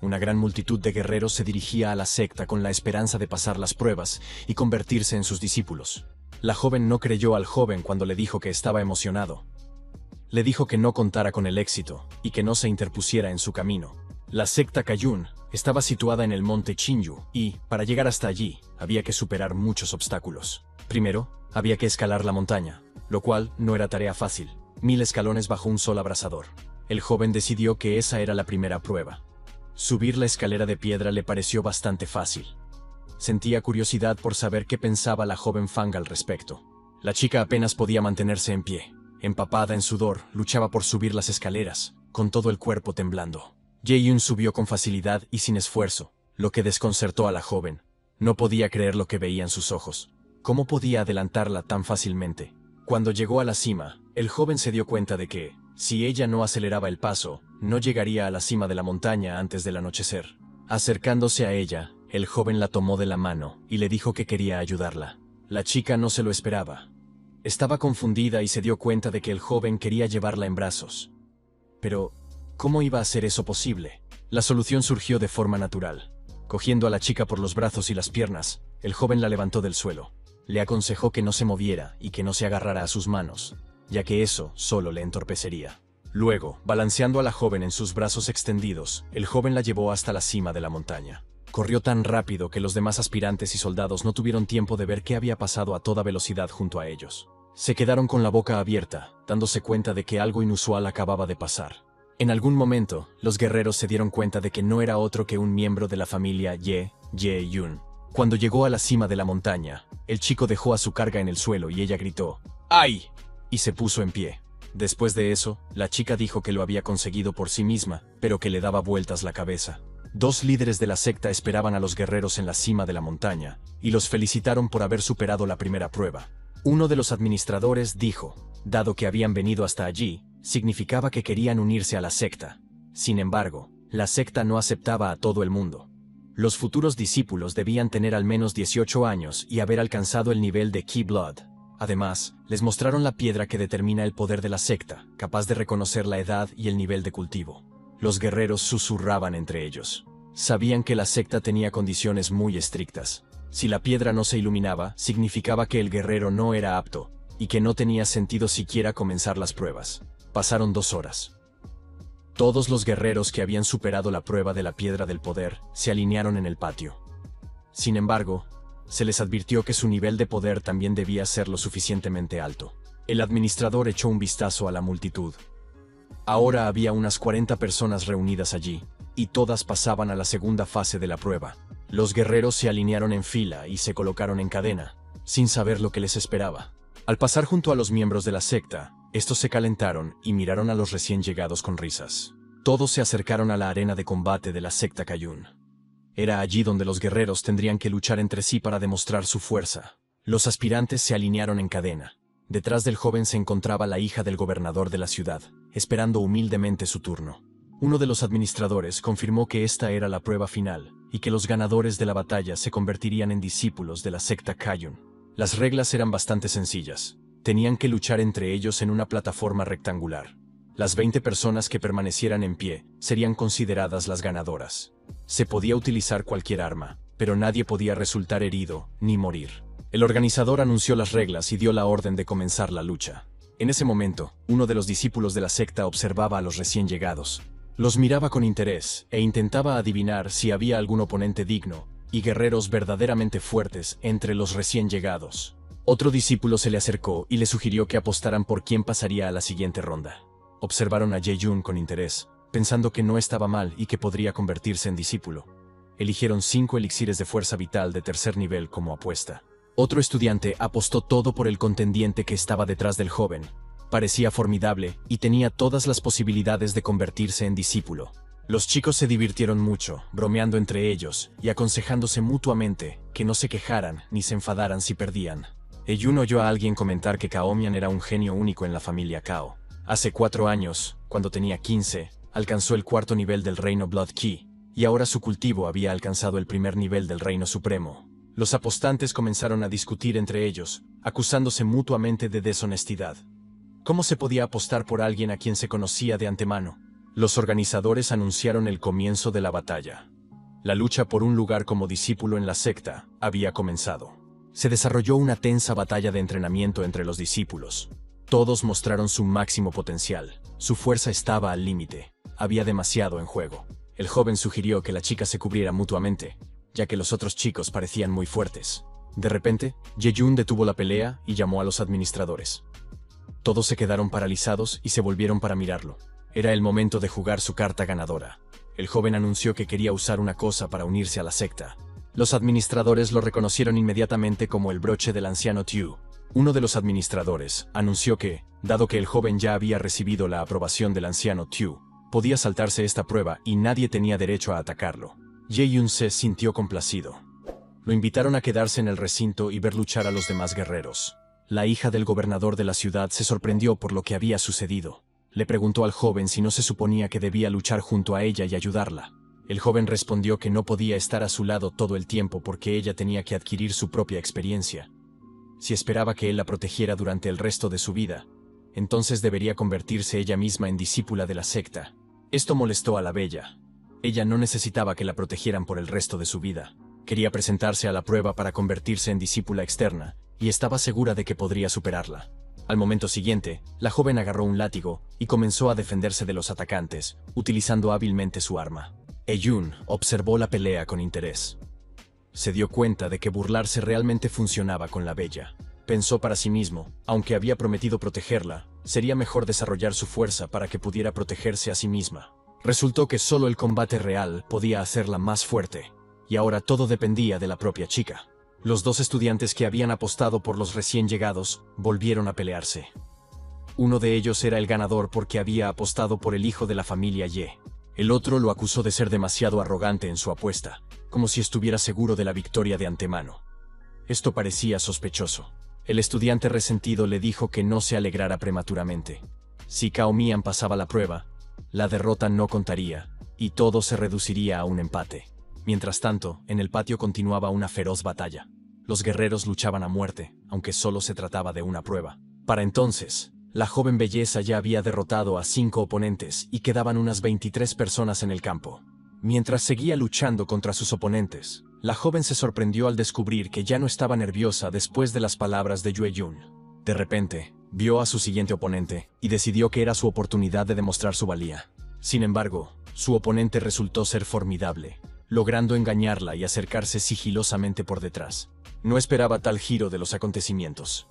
Una gran multitud de guerreros se dirigía a la secta con la esperanza de pasar las pruebas y convertirse en sus discípulos. La joven no creyó al joven cuando le dijo que estaba emocionado. Le dijo que no contara con el éxito y que no se interpusiera en su camino. La secta Kaiyun estaba situada en el monte Chinyu y, para llegar hasta allí, había que superar muchos obstáculos. Primero, había que escalar la montaña, lo cual no era tarea fácil. 1000 escalones bajo un sol abrasador. El joven decidió que esa era la primera prueba. Subir la escalera de piedra le pareció bastante fácil. Sentía curiosidad por saber qué pensaba la joven Fang al respecto. La chica apenas podía mantenerse en pie. Empapada en sudor, luchaba por subir las escaleras, con todo el cuerpo temblando. Jae-yoon subió con facilidad y sin esfuerzo, lo que desconcertó a la joven. No podía creer lo que veía en sus ojos. ¿Cómo podía adelantarla tan fácilmente? Cuando llegó a la cima, el joven se dio cuenta de que, si ella no aceleraba el paso, no llegaría a la cima de la montaña antes del anochecer. Acercándose a ella, el joven la tomó de la mano y le dijo que quería ayudarla. La chica no se lo esperaba. Estaba confundida y se dio cuenta de que el joven quería llevarla en brazos. Pero, ¿cómo iba a ser eso posible? La solución surgió de forma natural. Cogiendo a la chica por los brazos y las piernas, el joven la levantó del suelo. Le aconsejó que no se moviera y que no se agarrara a sus manos, ya que eso solo le entorpecería. Luego, balanceando a la joven en sus brazos extendidos, el joven la llevó hasta la cima de la montaña. Corrió tan rápido que los demás aspirantes y soldados no tuvieron tiempo de ver qué había pasado a toda velocidad junto a ellos. Se quedaron con la boca abierta, dándose cuenta de que algo inusual acababa de pasar. En algún momento, los guerreros se dieron cuenta de que no era otro que un miembro de la familia Jae-yoon. Cuando llegó a la cima de la montaña, el chico dejó a su carga en el suelo y ella gritó ¡ay!, y se puso en pie. Después de eso, la chica dijo que lo había conseguido por sí misma, pero que le daba vueltas la cabeza. 2 líderes de la secta esperaban a los guerreros en la cima de la montaña, y los felicitaron por haber superado la primera prueba. Uno de los administradores dijo, dado que habían venido hasta allí, significaba que querían unirse a la secta. Sin embargo, la secta no aceptaba a todo el mundo. Los futuros discípulos debían tener al menos 18 años y haber alcanzado el nivel de Key Blood. Además, les mostraron la piedra que determina el poder de la secta, capaz de reconocer la edad y el nivel de cultivo. Los guerreros susurraban entre ellos. Sabían que la secta tenía condiciones muy estrictas. Si la piedra no se iluminaba, significaba que el guerrero no era apto, y que no tenía sentido siquiera comenzar las pruebas. Pasaron 2 horas. Todos los guerreros que habían superado la prueba de la piedra del poder se alinearon en el patio. Sin embargo, se les advirtió que su nivel de poder también debía ser lo suficientemente alto. El administrador echó un vistazo a la multitud. Ahora había unas 40 personas reunidas allí, y todas pasaban a la segunda fase de la prueba. Los guerreros se alinearon en fila y se colocaron en cadena, sin saber lo que les esperaba. Al pasar junto a los miembros de la secta, estos se calentaron y miraron a los recién llegados con risas. Todos se acercaron a la arena de combate de la secta Kaiyun. Era allí donde los guerreros tendrían que luchar entre sí para demostrar su fuerza. Los aspirantes se alinearon en cadena. Detrás del joven se encontraba la hija del gobernador de la ciudad, esperando humildemente su turno. Uno de los administradores confirmó que esta era la prueba final, y que los ganadores de la batalla se convertirían en discípulos de la secta Kaiyun. Las reglas eran bastante sencillas. Tenían que luchar entre ellos en una plataforma rectangular. Las 20 personas que permanecieran en pie serían consideradas las ganadoras. Se podía utilizar cualquier arma, pero nadie podía resultar herido ni morir. El organizador anunció las reglas y dio la orden de comenzar la lucha. En ese momento, uno de los discípulos de la secta observaba a los recién llegados. Los miraba con interés e intentaba adivinar si había algún oponente digno y guerreros verdaderamente fuertes entre los recién llegados. Otro discípulo se le acercó y le sugirió que apostaran por quién pasaría a la siguiente ronda. Observaron a Ye-Yun con interés, pensando que no estaba mal y que podría convertirse en discípulo. Eligieron 5 elixires de fuerza vital de tercer nivel como apuesta. Otro estudiante apostó todo por el contendiente que estaba detrás del joven. Parecía formidable y tenía todas las posibilidades de convertirse en discípulo. Los chicos se divirtieron mucho, bromeando entre ellos y aconsejándose mutuamente que no se quejaran ni se enfadaran si perdían. Ye-Yun oyó a alguien comentar que Cao Mian era un genio único en la familia Cao. Hace 4 años, cuando tenía 15, alcanzó el 4.º nivel del reino Blood Qi, y ahora su cultivo había alcanzado el 1.er nivel del reino supremo. Los apostantes comenzaron a discutir entre ellos, acusándose mutuamente de deshonestidad. ¿Cómo se podía apostar por alguien a quien se conocía de antemano? Los organizadores anunciaron el comienzo de la batalla. La lucha por un lugar como discípulo en la secta había comenzado. Se desarrolló una tensa batalla de entrenamiento entre los discípulos. Todos mostraron su máximo potencial. Su fuerza estaba al límite. Había demasiado en juego. El joven sugirió que la chica se cubriera mutuamente, ya que los otros chicos parecían muy fuertes. De repente, Ye-Yun detuvo la pelea y llamó a los administradores. Todos se quedaron paralizados y se volvieron para mirarlo. Era el momento de jugar su carta ganadora. El joven anunció que quería usar una cosa para unirse a la secta. Los administradores lo reconocieron inmediatamente como el broche del anciano Tiu. Uno de los administradores anunció que, dado que el joven ya había recibido la aprobación del anciano Tiu, podía saltarse esta prueba y nadie tenía derecho a atacarlo. Ye-Yun se sintió complacido. Lo invitaron a quedarse en el recinto y ver luchar a los demás guerreros. La hija del gobernador de la ciudad se sorprendió por lo que había sucedido. Le preguntó al joven si no se suponía que debía luchar junto a ella y ayudarla. El joven respondió que no podía estar a su lado todo el tiempo porque ella tenía que adquirir su propia experiencia. Si esperaba que él la protegiera durante el resto de su vida, entonces debería convertirse ella misma en discípula de la secta. Esto molestó a la bella. Ella no necesitaba que la protegieran por el resto de su vida. Quería presentarse a la prueba para convertirse en discípula externa, y estaba segura de que podría superarla. Al momento siguiente, la joven agarró un látigo y comenzó a defenderse de los atacantes, utilizando hábilmente su arma. Ye-Yun observó la pelea con interés. Se dio cuenta de que burlarse realmente funcionaba con la bella. Pensó para sí mismo, aunque había prometido protegerla, sería mejor desarrollar su fuerza para que pudiera protegerse a sí misma. Resultó que solo el combate real podía hacerla más fuerte, y ahora todo dependía de la propia chica. Los 2 estudiantes que habían apostado por los recién llegados volvieron a pelearse. Uno de ellos era el ganador porque había apostado por el hijo de la familia Ye. El otro lo acusó de ser demasiado arrogante en su apuesta, como si estuviera seguro de la victoria de antemano. Esto parecía sospechoso. El estudiante resentido le dijo que no se alegrara prematuramente. Si Cao Mian pasaba la prueba, la derrota no contaría, y todo se reduciría a un empate. Mientras tanto, en el patio continuaba una feroz batalla. Los guerreros luchaban a muerte, aunque solo se trataba de una prueba. Para entonces, la joven belleza ya había derrotado a 5 oponentes y quedaban unas 23 personas en el campo. Mientras seguía luchando contra sus oponentes, la joven se sorprendió al descubrir que ya no estaba nerviosa después de las palabras de Ye-Yun. De repente, vio a su siguiente oponente y decidió que era su oportunidad de demostrar su valía. Sin embargo, su oponente resultó ser formidable, logrando engañarla y acercarse sigilosamente por detrás. No esperaba tal giro de los acontecimientos.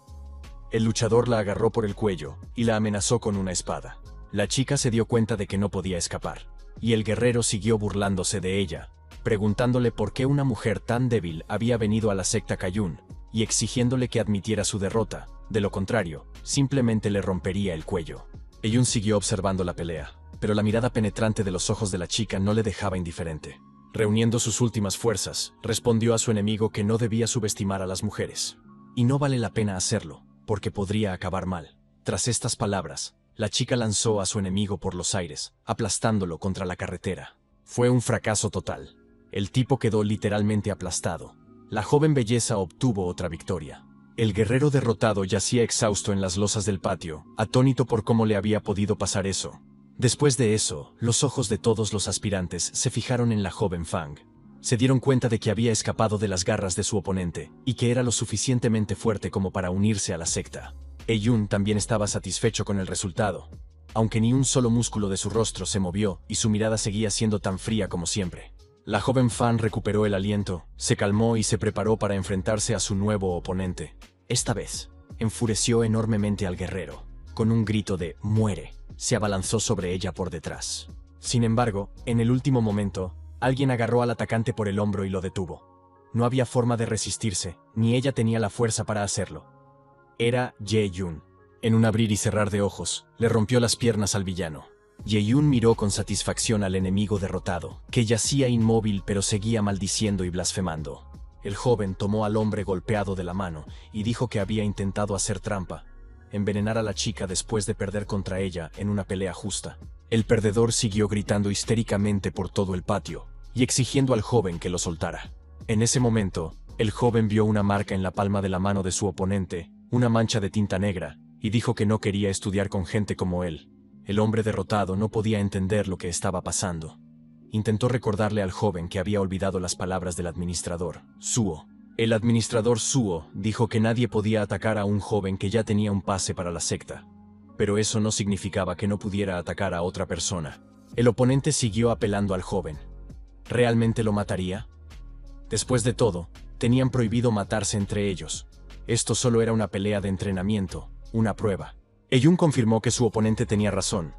El luchador la agarró por el cuello y la amenazó con una espada. La chica se dio cuenta de que no podía escapar, y el guerrero siguió burlándose de ella, preguntándole por qué una mujer tan débil había venido a la secta Kayun, y exigiéndole que admitiera su derrota. De lo contrario, simplemente le rompería el cuello. Ye-Yun siguió observando la pelea, pero la mirada penetrante de los ojos de la chica no le dejaba indiferente. Reuniendo sus últimas fuerzas, respondió a su enemigo que no debía subestimar a las mujeres. Y no vale la pena hacerlo, porque podría acabar mal. Tras estas palabras, la chica lanzó a su enemigo por los aires, aplastándolo contra la carretera. Fue un fracaso total. El tipo quedó literalmente aplastado. La joven belleza obtuvo otra victoria. El guerrero derrotado yacía exhausto en las losas del patio, atónito por cómo le había podido pasar eso. Después de eso, los ojos de todos los aspirantes se fijaron en la joven Fang. Se dieron cuenta de que había escapado de las garras de su oponente, y que era lo suficientemente fuerte como para unirse a la secta. Ye-Yun también estaba satisfecho con el resultado. aunque ni un solo músculo de su rostro se movió y su mirada seguía siendo tan fría como siempre. La joven Fan recuperó el aliento, se calmó y se preparó para enfrentarse a su nuevo oponente. Esta vez, enfureció enormemente al guerrero. Con un grito de «muere», se abalanzó sobre ella por detrás. Sin embargo, en el último momento, alguien agarró al atacante por el hombro y lo detuvo. No había forma de resistirse, ni ella tenía la fuerza para hacerlo. Era Ye-Yun. En un abrir y cerrar de ojos, le rompió las piernas al villano. Ye-Yun miró con satisfacción al enemigo derrotado, que yacía inmóvil pero seguía maldiciendo y blasfemando. El joven tomó al hombre golpeado de la mano y dijo que había intentado hacer trampa, envenenar a la chica después de perder contra ella en una pelea justa. El perdedor siguió gritando histéricamente por todo el patio y exigiendo al joven que lo soltara. En ese momento, el joven vio una marca en la palma de la mano de su oponente, una mancha de tinta negra, y dijo que no quería estudiar con gente como él. El hombre derrotado no podía entender lo que estaba pasando. Intentó recordarle al joven que había olvidado las palabras del administrador, Suo. El administrador Suo dijo que nadie podía atacar a un joven que ya tenía un pase para la secta. Pero eso no significaba que no pudiera atacar a otra persona. El oponente siguió apelando al joven. ¿Realmente lo mataría? Después de todo, tenían prohibido matarse entre ellos. Esto solo era una pelea de entrenamiento, una prueba. Ye-Yun confirmó que su oponente tenía razón.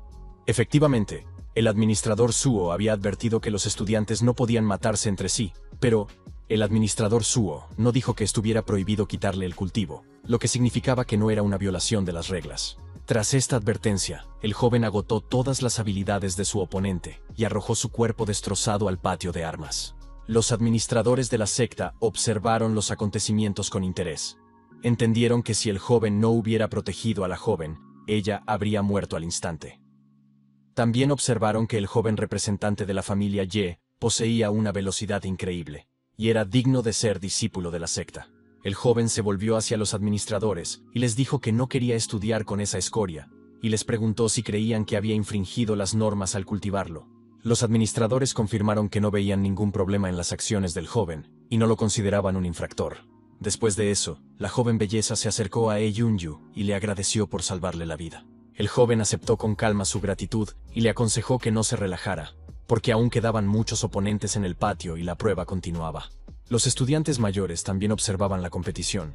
Efectivamente, el administrador Suo había advertido que los estudiantes no podían matarse entre sí, pero el administrador Suo no dijo que estuviera prohibido quitarle el cultivo, lo que significaba que no era una violación de las reglas. Tras esta advertencia, el joven agotó todas las habilidades de su oponente y arrojó su cuerpo destrozado al patio de armas. Los administradores de la secta observaron los acontecimientos con interés. Entendieron que si el joven no hubiera protegido a la joven, ella habría muerto al instante. También observaron que el joven representante de la familia Ye poseía una velocidad increíble, y era digno de ser discípulo de la secta. El joven se volvió hacia los administradores y les dijo que no quería estudiar con esa escoria, y les preguntó si creían que había infringido las normas al cultivarlo. Los administradores confirmaron que no veían ningún problema en las acciones del joven, y no lo consideraban un infractor. Después de eso, la joven belleza se acercó a Ye-Yun y le agradeció por salvarle la vida. El joven aceptó con calma su gratitud y le aconsejó que no se relajara, porque aún quedaban muchos oponentes en el patio y la prueba continuaba. Los estudiantes mayores también observaban la competición.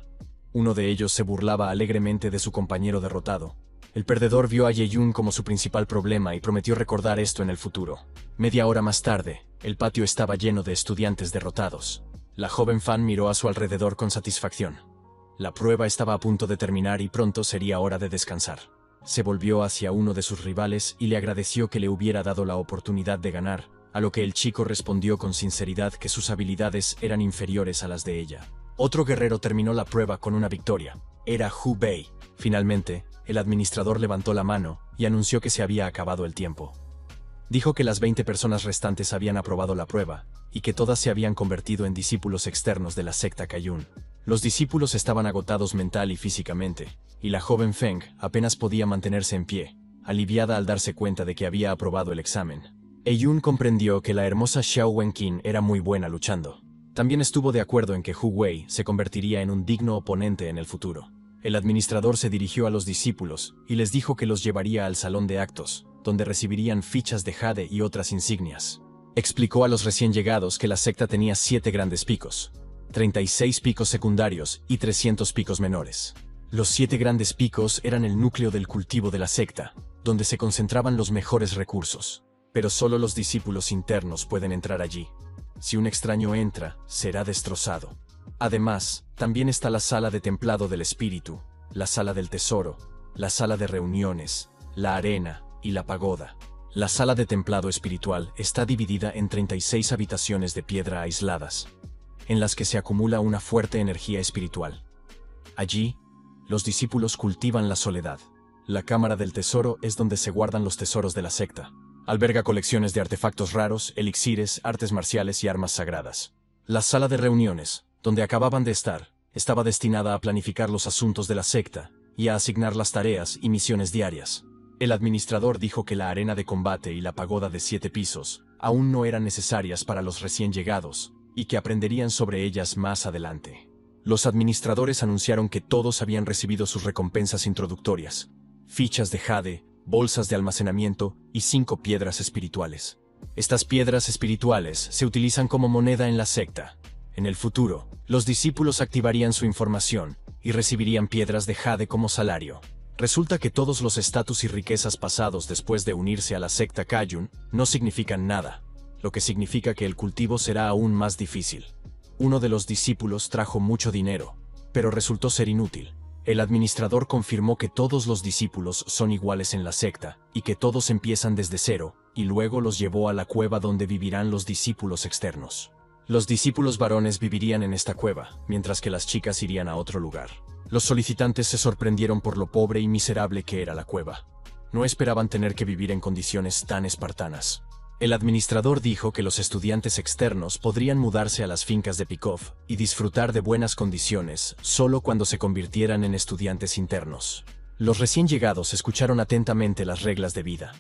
Uno de ellos se burlaba alegremente de su compañero derrotado. El perdedor vio a Ye-Yun como su principal problema y prometió recordar esto en el futuro. Media hora más tarde, el patio estaba lleno de estudiantes derrotados. La joven Fan miró a su alrededor con satisfacción. La prueba estaba a punto de terminar y pronto sería hora de descansar. Se volvió hacia uno de sus rivales y le agradeció que le hubiera dado la oportunidad de ganar, a lo que el chico respondió con sinceridad que sus habilidades eran inferiores a las de ella. Otro guerrero terminó la prueba con una victoria. Era Hu Bei. Finalmente, el administrador levantó la mano y anunció que se había acabado el tiempo. Dijo que las 20 personas restantes habían aprobado la prueba, y que todas se habían convertido en discípulos externos de la secta Kaiyun. Los discípulos estaban agotados mental y físicamente, y la joven Feng apenas podía mantenerse en pie, aliviada al darse cuenta de que había aprobado el examen. Ye-Yun comprendió que la hermosa Xiao Wenqin era muy buena luchando. También estuvo de acuerdo en que Hu Wei se convertiría en un digno oponente en el futuro. El administrador se dirigió a los discípulos y les dijo que los llevaría al salón de actos, donde recibirían fichas de jade y otras insignias. Explicó a los recién llegados que la secta tenía 7 grandes picos, 36 picos secundarios y 300 picos menores. Los 7 grandes picos eran el núcleo del cultivo de la secta, donde se concentraban los mejores recursos, pero solo los discípulos internos pueden entrar allí. Si un extraño entra, será destrozado. Además, también está la sala de templado del espíritu, la sala del tesoro, la sala de reuniones, la arena y la pagoda. La sala de templado espiritual está dividida en 36 habitaciones de piedra aisladas, en las que se acumula una fuerte energía espiritual. Allí, los discípulos cultivan la soledad. La cámara del tesoro es donde se guardan los tesoros de la secta. Alberga colecciones de artefactos raros, elixires, artes marciales y armas sagradas. La sala de reuniones, donde acababan de estar, estaba destinada a planificar los asuntos de la secta y a asignar las tareas y misiones diarias. El administrador dijo que la arena de combate y la pagoda de 7 pisos aún no eran necesarias para los recién llegados y que aprenderían sobre ellas más adelante. Los administradores anunciaron que todos habían recibido sus recompensas introductorias, fichas de jade, bolsas de almacenamiento y 5 piedras espirituales. Estas piedras espirituales se utilizan como moneda en la secta. En el futuro, los discípulos activarían su información y recibirían piedras de jade como salario. Resulta que todos los estatus y riquezas pasados después de unirse a la secta Kayun no significan nada, lo que significa que el cultivo será aún más difícil. Uno de los discípulos trajo mucho dinero, pero resultó ser inútil. El administrador confirmó que todos los discípulos son iguales en la secta y que todos empiezan desde cero, y luego los llevó a la cueva donde vivirán los discípulos externos. Los discípulos varones vivirían en esta cueva, mientras que las chicas irían a otro lugar. Los solicitantes se sorprendieron por lo pobre y miserable que era la cueva. No esperaban tener que vivir en condiciones tan espartanas. El administrador dijo que los estudiantes externos podrían mudarse a las fincas de Pikov y disfrutar de buenas condiciones solo cuando se convirtieran en estudiantes internos. Los recién llegados escucharon atentamente las reglas de vida.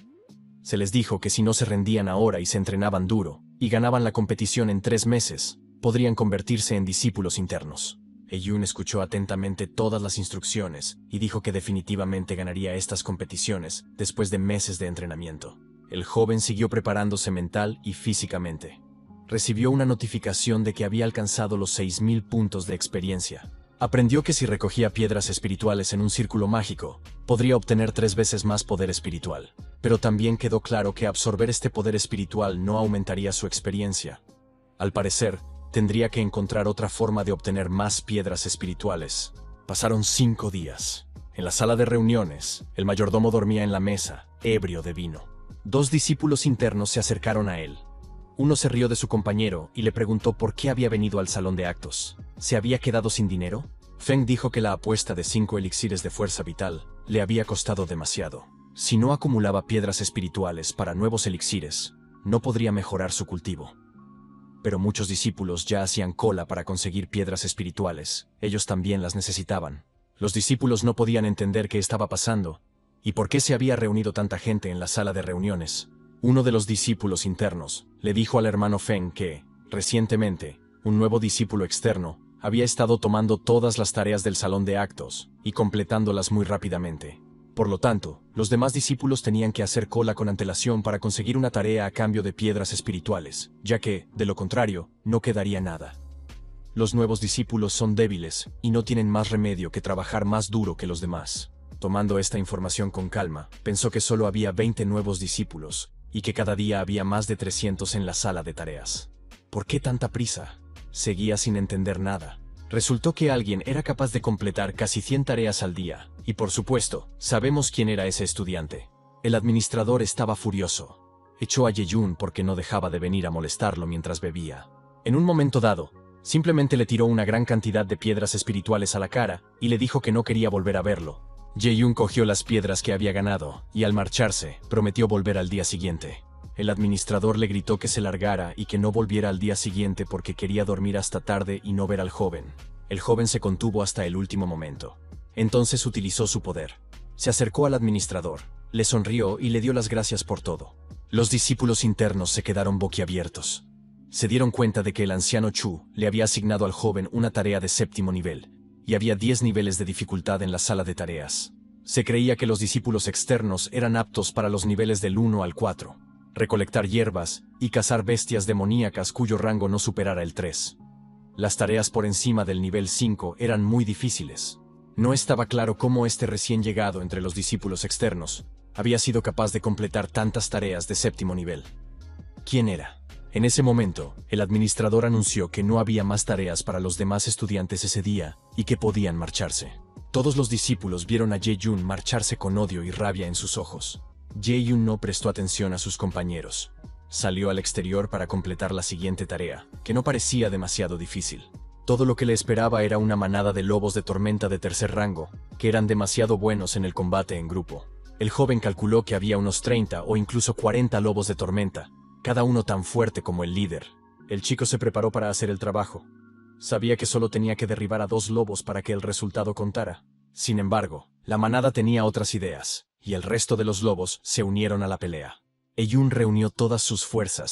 Se les dijo que si no se rendían ahora y se entrenaban duro, y ganaban la competición en 3 meses, podrían convertirse en discípulos internos. Eyun escuchó atentamente todas las instrucciones y dijo que definitivamente ganaría estas competiciones después de meses de entrenamiento. El joven siguió preparándose mental y físicamente. Recibió una notificación de que había alcanzado los 6000 puntos de experiencia. Aprendió que si recogía piedras espirituales en un círculo mágico, podría obtener 3 veces más poder espiritual. Pero también quedó claro que absorber este poder espiritual no aumentaría su experiencia. Al parecer, tendría que encontrar otra forma de obtener más piedras espirituales. Pasaron 5 días. En la sala de reuniones, el mayordomo dormía en la mesa, ebrio de vino. 2 discípulos internos se acercaron a él. Uno se rió de su compañero y le preguntó por qué había venido al salón de actos. ¿Se había quedado sin dinero? Feng dijo que la apuesta de 5 elixires de fuerza vital le había costado demasiado. Si no acumulaba piedras espirituales para nuevos elixires, no podría mejorar su cultivo. Pero muchos discípulos ya hacían cola para conseguir piedras espirituales. Ellos también las necesitaban. Los discípulos no podían entender qué estaba pasando y por qué se había reunido tanta gente en la sala de reuniones. Uno de los discípulos internos le dijo al hermano Feng que, recientemente, un nuevo discípulo externo había estado tomando todas las tareas del salón de actos y completándolas muy rápidamente. Por lo tanto, los demás discípulos tenían que hacer cola con antelación para conseguir una tarea a cambio de piedras espirituales, ya que, de lo contrario, no quedaría nada. Los nuevos discípulos son débiles y no tienen más remedio que trabajar más duro que los demás. Tomando esta información con calma, pensó que solo había 20 nuevos discípulos y que cada día había más de 300 en la sala de tareas. ¿Por qué tanta prisa? Seguía sin entender nada. Resultó que alguien era capaz de completar casi 100 tareas al día, y por supuesto, sabemos quién era ese estudiante. El administrador estaba furioso. Echó a Yeyun porque no dejaba de venir a molestarlo mientras bebía. En un momento dado, simplemente le tiró una gran cantidad de piedras espirituales a la cara y le dijo que no quería volver a verlo. Yeyun cogió las piedras que había ganado y al marcharse, prometió volver al día siguiente. El administrador le gritó que se largara y que no volviera al día siguiente porque quería dormir hasta tarde y no ver al joven. El joven se contuvo hasta el último momento. Entonces utilizó su poder. Se acercó al administrador, le sonrió y le dio las gracias por todo. Los discípulos internos se quedaron boquiabiertos. Se dieron cuenta de que el anciano Chu le había asignado al joven una tarea de 7º nivel, y había 10 niveles de dificultad en la sala de tareas. Se creía que los discípulos externos eran aptos para los niveles del 1 al 4, recolectar hierbas y cazar bestias demoníacas cuyo rango no superara el 3. Las tareas por encima del nivel 5 eran muy difíciles. No estaba claro cómo este recién llegado entre los discípulos externos había sido capaz de completar tantas tareas de 7º nivel. ¿Quién era? En ese momento, el administrador anunció que no había más tareas para los demás estudiantes ese día y que podían marcharse. Todos los discípulos vieron a Yeyun marcharse con odio y rabia en sus ojos. Yeyun no prestó atención a sus compañeros. Salió al exterior para completar la siguiente tarea, que no parecía demasiado difícil. Todo lo que le esperaba era una manada de lobos de tormenta de 3er rango, que eran demasiado buenos en el combate en grupo. El joven calculó que había unos 30 o incluso 40 lobos de tormenta, cada uno tan fuerte como el líder. El chico se preparó para hacer el trabajo. Sabía que solo tenía que derribar a 2 lobos para que el resultado contara. Sin embargo, la manada tenía otras ideas, y el resto de los lobos se unieron a la pelea. Eyun reunió todas sus fuerzas